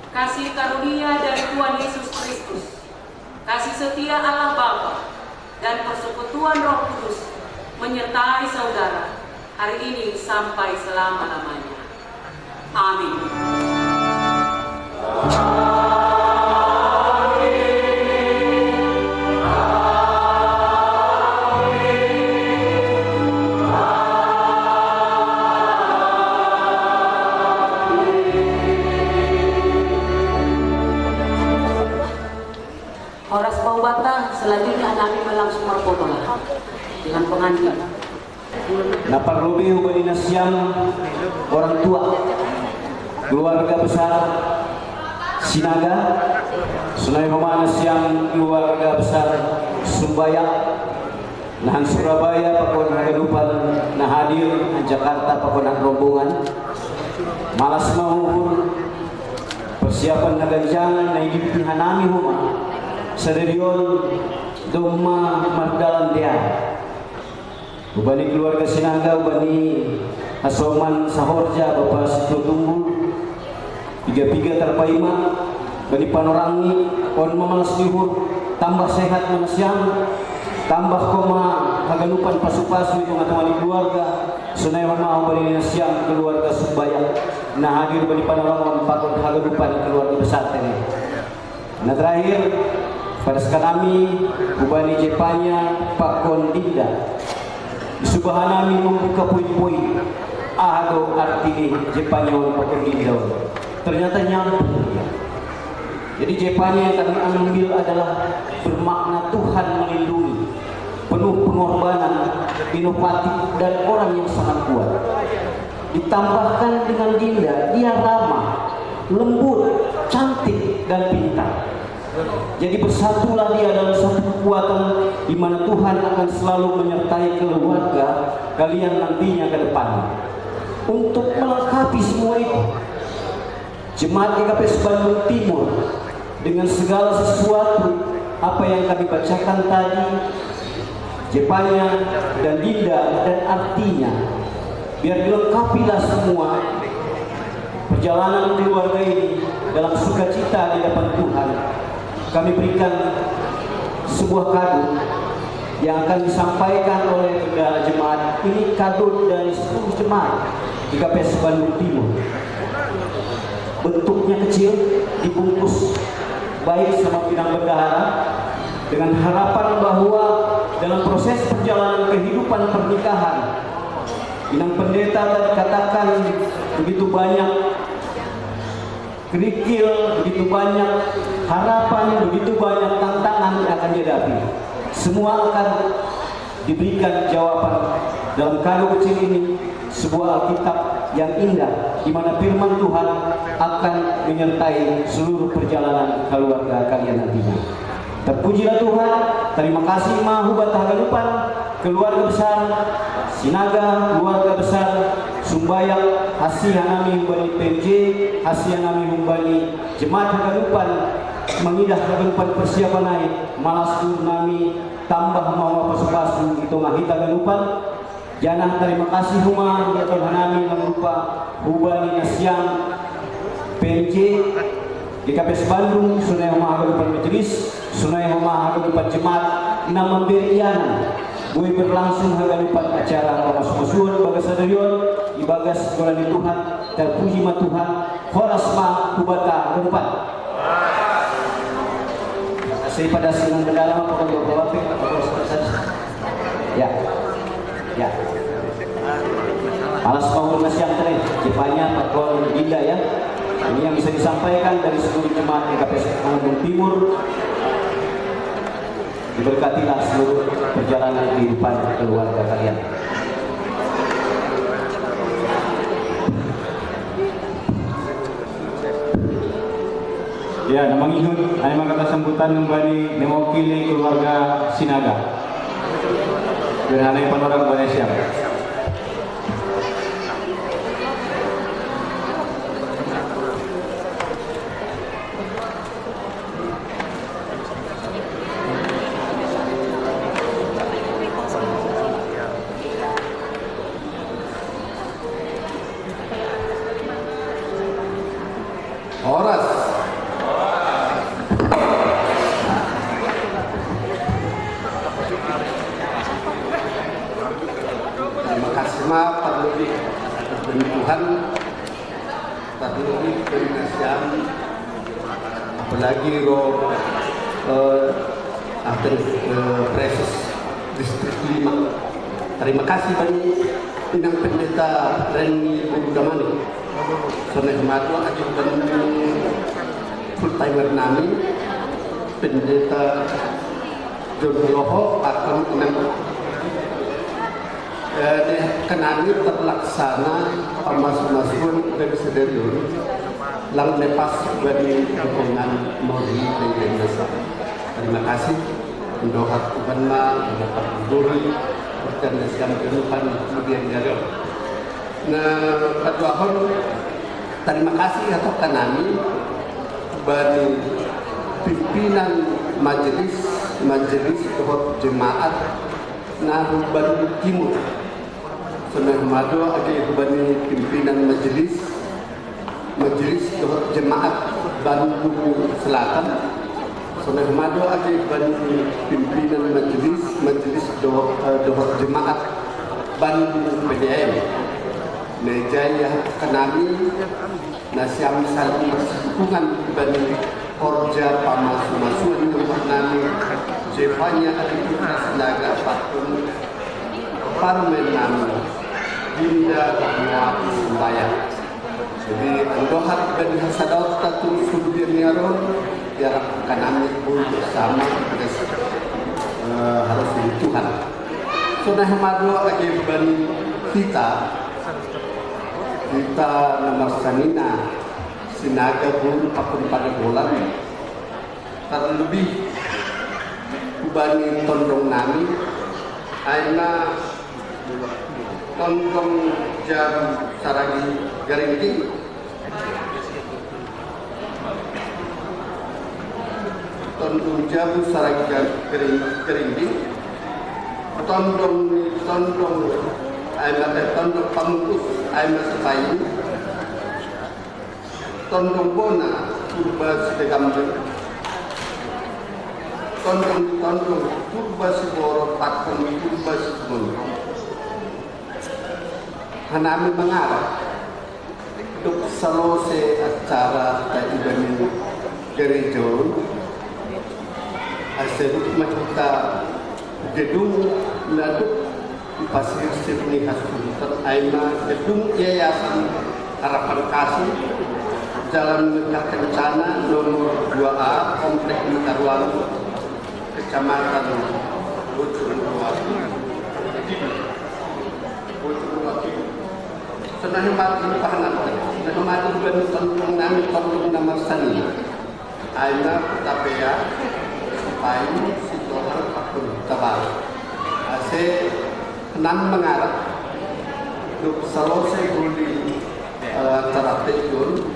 Kasih karunia dari Tuhan Yesus Kristus, kasih setia Allah Bapa, dan persekutuan Roh Kudus menyertai saudara hari ini sampai selama-lamanya. Amin. Horas Paubata, selanjutnya kami langsung berpotolah dengan pengantin. Naparlobi hubungan siang orang tua, keluarga besar Sinaga, Sunai Romana siang keluarga besar Sumbaya, nahan Surabaya pakon Hagadupan, nah hadir Jakarta pakon rombongan, malas maupun persiapan naganjang na hidup hanami huma. Sadarion doma mardalan dia. Ubani keluarga Sinaga, ubani Asoman Sahorja, Bapak Sito Tunggul, tiga-tiga terpaima, bani Panorangi, on mamalas lihur, tambah sehat manusiang, tambah koma Hagalupan pasu-pasu itu ngatamani keluarga, Sunai Mama ubani siang keluarga Sumbaya, nah hadir bani Panorangi patut Hagalupan keluarga besar ini. Nah terakhir pada sekarang ubani Jepanya Pak Kondinda Subhanami membuka poin-poin ahado arti Jepanya Pak Kondinda ternyata nyambung. Jadi Jepanya yang kami ambil adalah bermakna Tuhan melindungi, penuh pengorbanan, inovatif dan orang yang sangat kuat. Ditambahkan dengan Dinda, dia ramah, lembut, cantik dan pintar. Jadi bersatulah dia dalam satu kekuatan di mana Tuhan akan selalu menyertai keluarga kalian nantinya ke depan. Untuk melengkapi semua itu, Jemaat GKP Bandung Timur dengan segala sesuatu apa yang kami bacakan tadi, Jepanya dan Dinda dan artinya, biar dilengkapilah semua perjalanan keluarga ini dalam sukacita di hadapan Tuhan. Kami berikan sebuah kado yang akan disampaikan oleh bendahara jemaat. Ini kado dari seluruh jemaat GKP Bandung Timur. Bentuknya kecil, dibungkus baik sama pinang bendahara dengan harapan bahwa dalam proses perjalanan kehidupan pernikahan, pinang pendeta tadi katakan begitu banyak kerikil, begitu banyak harapan, begitu banyak tantangan yang akan dihadapi. Semua akan diberikan jawaban dalam kado kecil ini, sebuah Alkitab yang indah di mana firman Tuhan akan menyertai seluruh perjalanan keluarga kalian nantinya. Terpujilah Tuhan. Terima kasih Mahubat Hagalupan, keluarga besar Sinaga, keluarga besar Sumbayak, Hasianami Humbani PMJ, Hasianami Humbani Jemaat Hagalupan, mengidah Hagalupan persiapan naik, malas nami tambah mau pasu-pasu itu ngahit Hagalupan, Jangan terima kasih huma ya Tuhan kami lupa hubani nasyang PNJ DKPS Bandung sunai huma hagal majelis sunai huma hagal jemaat na memberian gue berlangsung hagal acara Romas Musuhan bagas sadarion ibagas golan Tuhan terpuji ma Tuhan khorasma hubata depan. Saya pada senang mendalam pokok berwafik ya. Ya. Alas bangun yang tadi, Jepanya Pakuan Dinda ya. Ini yang bisa disampaikan dari seluruh jemaat DKPS Bandung Timur. Diberkatilah seluruh perjalanan kehidupan keluarga kalian. Ya, namangihun ay mga sambutan ng bani mewakili keluarga Sinaga. Berhanay panorang Malaysia. Horas. Terima kasih ma perlu Tuhan perlu penasihan apalagi roh after presos distrik 5. Terima kasih banyak Pinang Pendeta Reni Ugamani Soneh Madu Ajib dan full timer nami Pendeta John Loho akan kenani terlaksana mas-masun dari sederiun lang lepas bagi dukungan Mori dan Indonesia. Terima kasih mendohat Tuhan ma mendapat duri perkenasian kehidupan kemudian jaga. Nah, kedua hal terima kasih atau kanani bagi pimpinan majelis dohot jemaat Nahu Bandung Timur. Sunai Madu agi bani pimpinan majelis dohot jemaat Bandung Selatan. Sunai Madu agi bani pimpinan majelis dohot jemaat Bandung PDM. Nejaya kenami nasyam saling berhubungan bani korja pamas-masuan untuk nami Jepanya Adipura Sinaga Patun Parmen nami Dinda Muat Sembayang. Jadi andohat bani hasadot tatu sudir niaron diharapkan kami pun bersama harus di Tuhan. Sunah madu lagi bani kita nomor sanina Sinaga pun pakun pada bulan terlebih kubani tondong nami aina tondong jam saragi garingking tondong jam saragi garingking tondong aina tondong pamungkus aina sepayi tondong bona purba sedegamber tondong purba siboro pakon purba siboro hanami mengarah untuk selesai acara taiban gereja hasil macam gedung laduk di pasir Sydney Hospital aina gedung yayasan harapan kasih Jalan Megah Kencana nomor 2A Komplek Mekarwan Kecamatan Bojongluwati Senahi mati pahanan Senahi mati bani tentang nami tentang nama sani Aina Kutapea Sipai Sitohar Pakun Tabal Ase Enam mengarah Duk selesai guli Terapet yun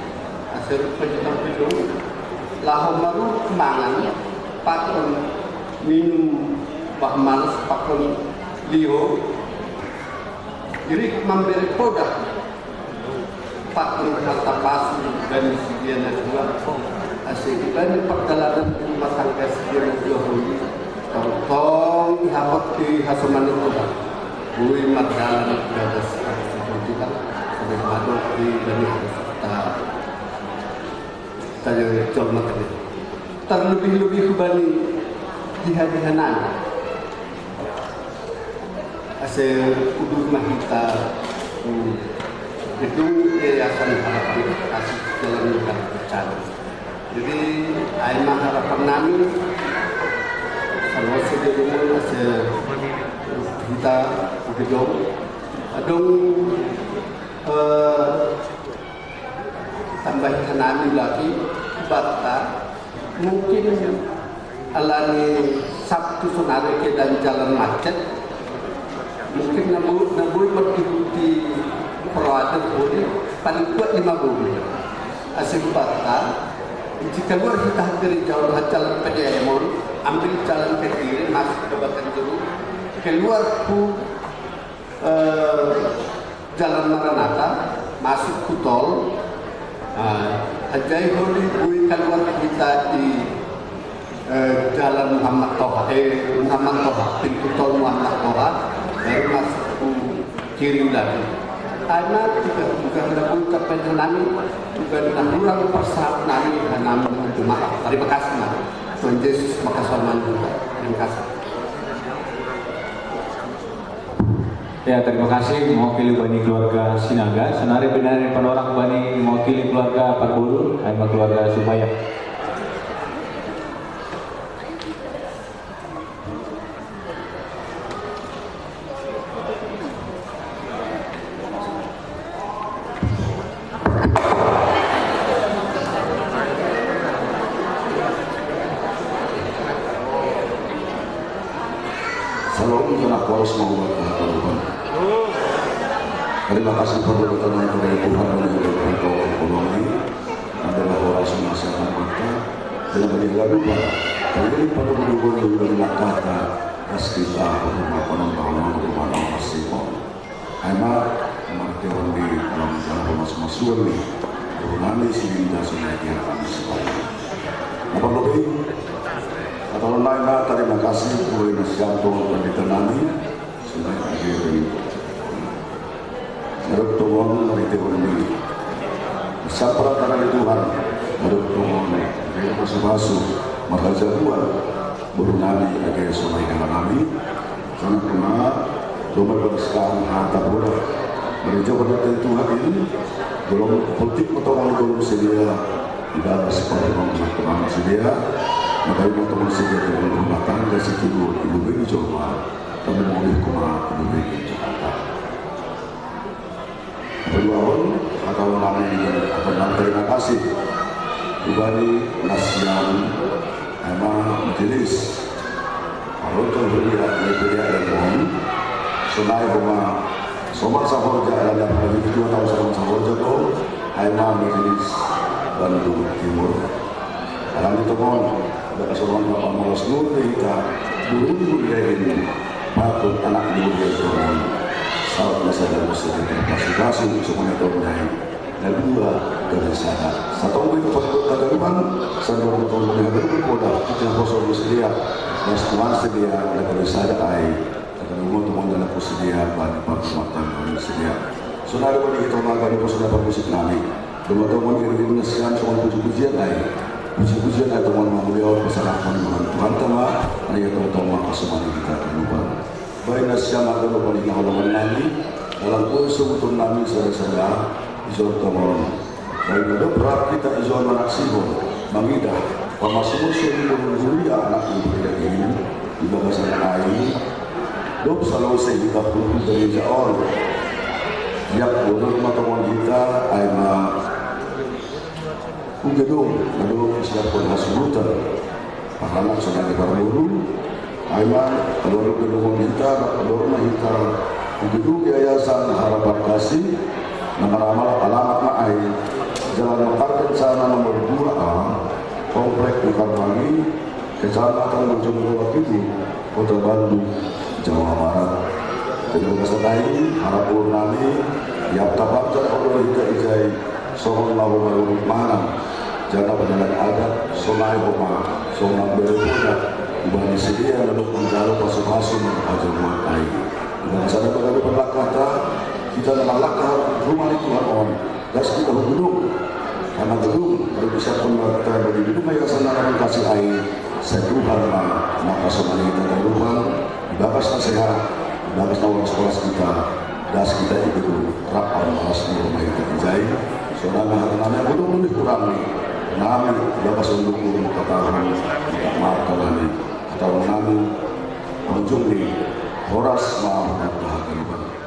Hasil penjualan gedung Lahomaru kemangan Pakun minum bah malas pakun liho Kiri memberi produk patung harta pasu dan sekian dua asik dan perjalanan rumah tangga sekian dua hari tong ihapot di hasuman itu bui margalan gadas seperti kan sampai masuk di dari tanya col mata itu terlebih-lebih kembali jihad-jihadan asal udur mahita gedung yayasan harapan kasih jalan yang berjalan. Jadi aimah harapan kami kalau sebelumnya asal kita gedung adung tambahan kami lagi bata mungkin alani Sabtu sonare ke dan jalan macet mungkin nabuy mengikuti peralatan boleh paling kuat 5 bulan asing bata jika luar kita dari jauh jalan Pediamon ambil jalan ke kiri masuk ke Batanjuru keluar ku jalan Maranatha masuk ke tol Ajai Holi bui keluar kita di jalan Muhammad Toha pintu tol Muhammad Toha baru masuk ke kiri lagi karena juga tidak ucapkan nami juga dengan kurang persahabat nami nami cuma terima kasih nami Tuhan Yesus makasih juga terima kasih. Ya, terima kasih mewakili bani keluarga Sinaga. Senari benar penorang bani mewakili keluarga Parburu, sama keluarga Supaya. Salam anak waris menguat Tuhan. Terima kasih perbuatan yang dari Tuhan dan dari Engkau ekonomi adalah orang masyarakat kita dan bagi laluan kali pada hubungan dengan kata kita rumah penonton rumah masih emak martiran di dalam dalam masuk ni rumah sehingga sungai kami sebagai apa lebih atau lainnya terima kasih boleh disantung dan ditenani sungai akhir ini Mereka Tuhan dari Tuhan ini Sapra tangan Tuhan Mereka Tuhan Mereka masuk-masuk Maka Tuhan Berunani agar sungai dengan kami Sangat benar Rumah bersekarang harta bola Mereka berdata Tuhan ini Belum politik atau orang belum sedia Tidak ada seperti orang sedia Maka ibu teman sedia dengan rumah tangga Sekidu ibu beri coba Tapi mobil kuma ibu beri Jakarta Berluawan atau kami akan terima kasih Ubani Nasiam Emang Majelis Kalau terlihat Liberia dan Mohon Sunai Rumah Sobat Sahaja Ada pada 2 tahun Sobat Sahaja Kau Emang Majelis Bandung Timur Alam itu mohon Ada keseluruhan Bapak Malas Nur Kita Buru-buru ini Patut anak di Buru Tuhan Saat masa dan masa terpaksa semuanya termenaik dan 2 dari sana. Satu itu pada rumah, satu tahun yang berboda kita kosong bersedia dan setelah sedia dan dari sana air dan rumah teman dalam persedia pada perkhidmatan dan sedia. Saudara bagi kita makan itu sudah permusik kami. Teman-teman yang menasihat soal puji-pujian air. Puji-pujian air teman-teman beliau bersama Tuhan Tama, ayat utama kesemani kita berubah. Baik nasihat atau paling awal nanti dalam unsur untuk nami saudara izor tomon. Baik ada berat kita izor manaksibon mengidah pemasukan sudah mengulia anak ibu tidak ini di bahasa lain. Dok selalu saya kita perlu dari jauh. Yang bodoh mata kita aima ugedung lalu siapkan hasutan. Pahamak sudah diperburu. Aiman, kalau gedung kita, kalau kita gedung yayasan harapan kasih, nama-nama alamat ma'ai, Jalan Mekarkan sana nomor 2A, Komplek Mekarwangi, Kecamatan Bojonegoro itu, Kota Bandung, Jawa Barat. Jadi kesadai harap nami yang tapak Allah ijai sohon lalu mana jangan berjalan adat sonai homa sonam berpunya ubani sedia lalu menggalau pasuk-pasuk ajar muatai. Dan sadar pada berlakata kita dalam lakar rumah itu on gas kita gedung karena gedung baru bisa pembangunan bagi gedung yang senang kasih air setuhan maka sonai kita dari rumah dibahas sehat dibahas lawan sekolah kita das kita itu rapat bahas di rumah kita jai saudara hartananya gedung lebih kurang nih nami dibahas untuk ketahuan kita makan atau nami ujung nih horas mau dapat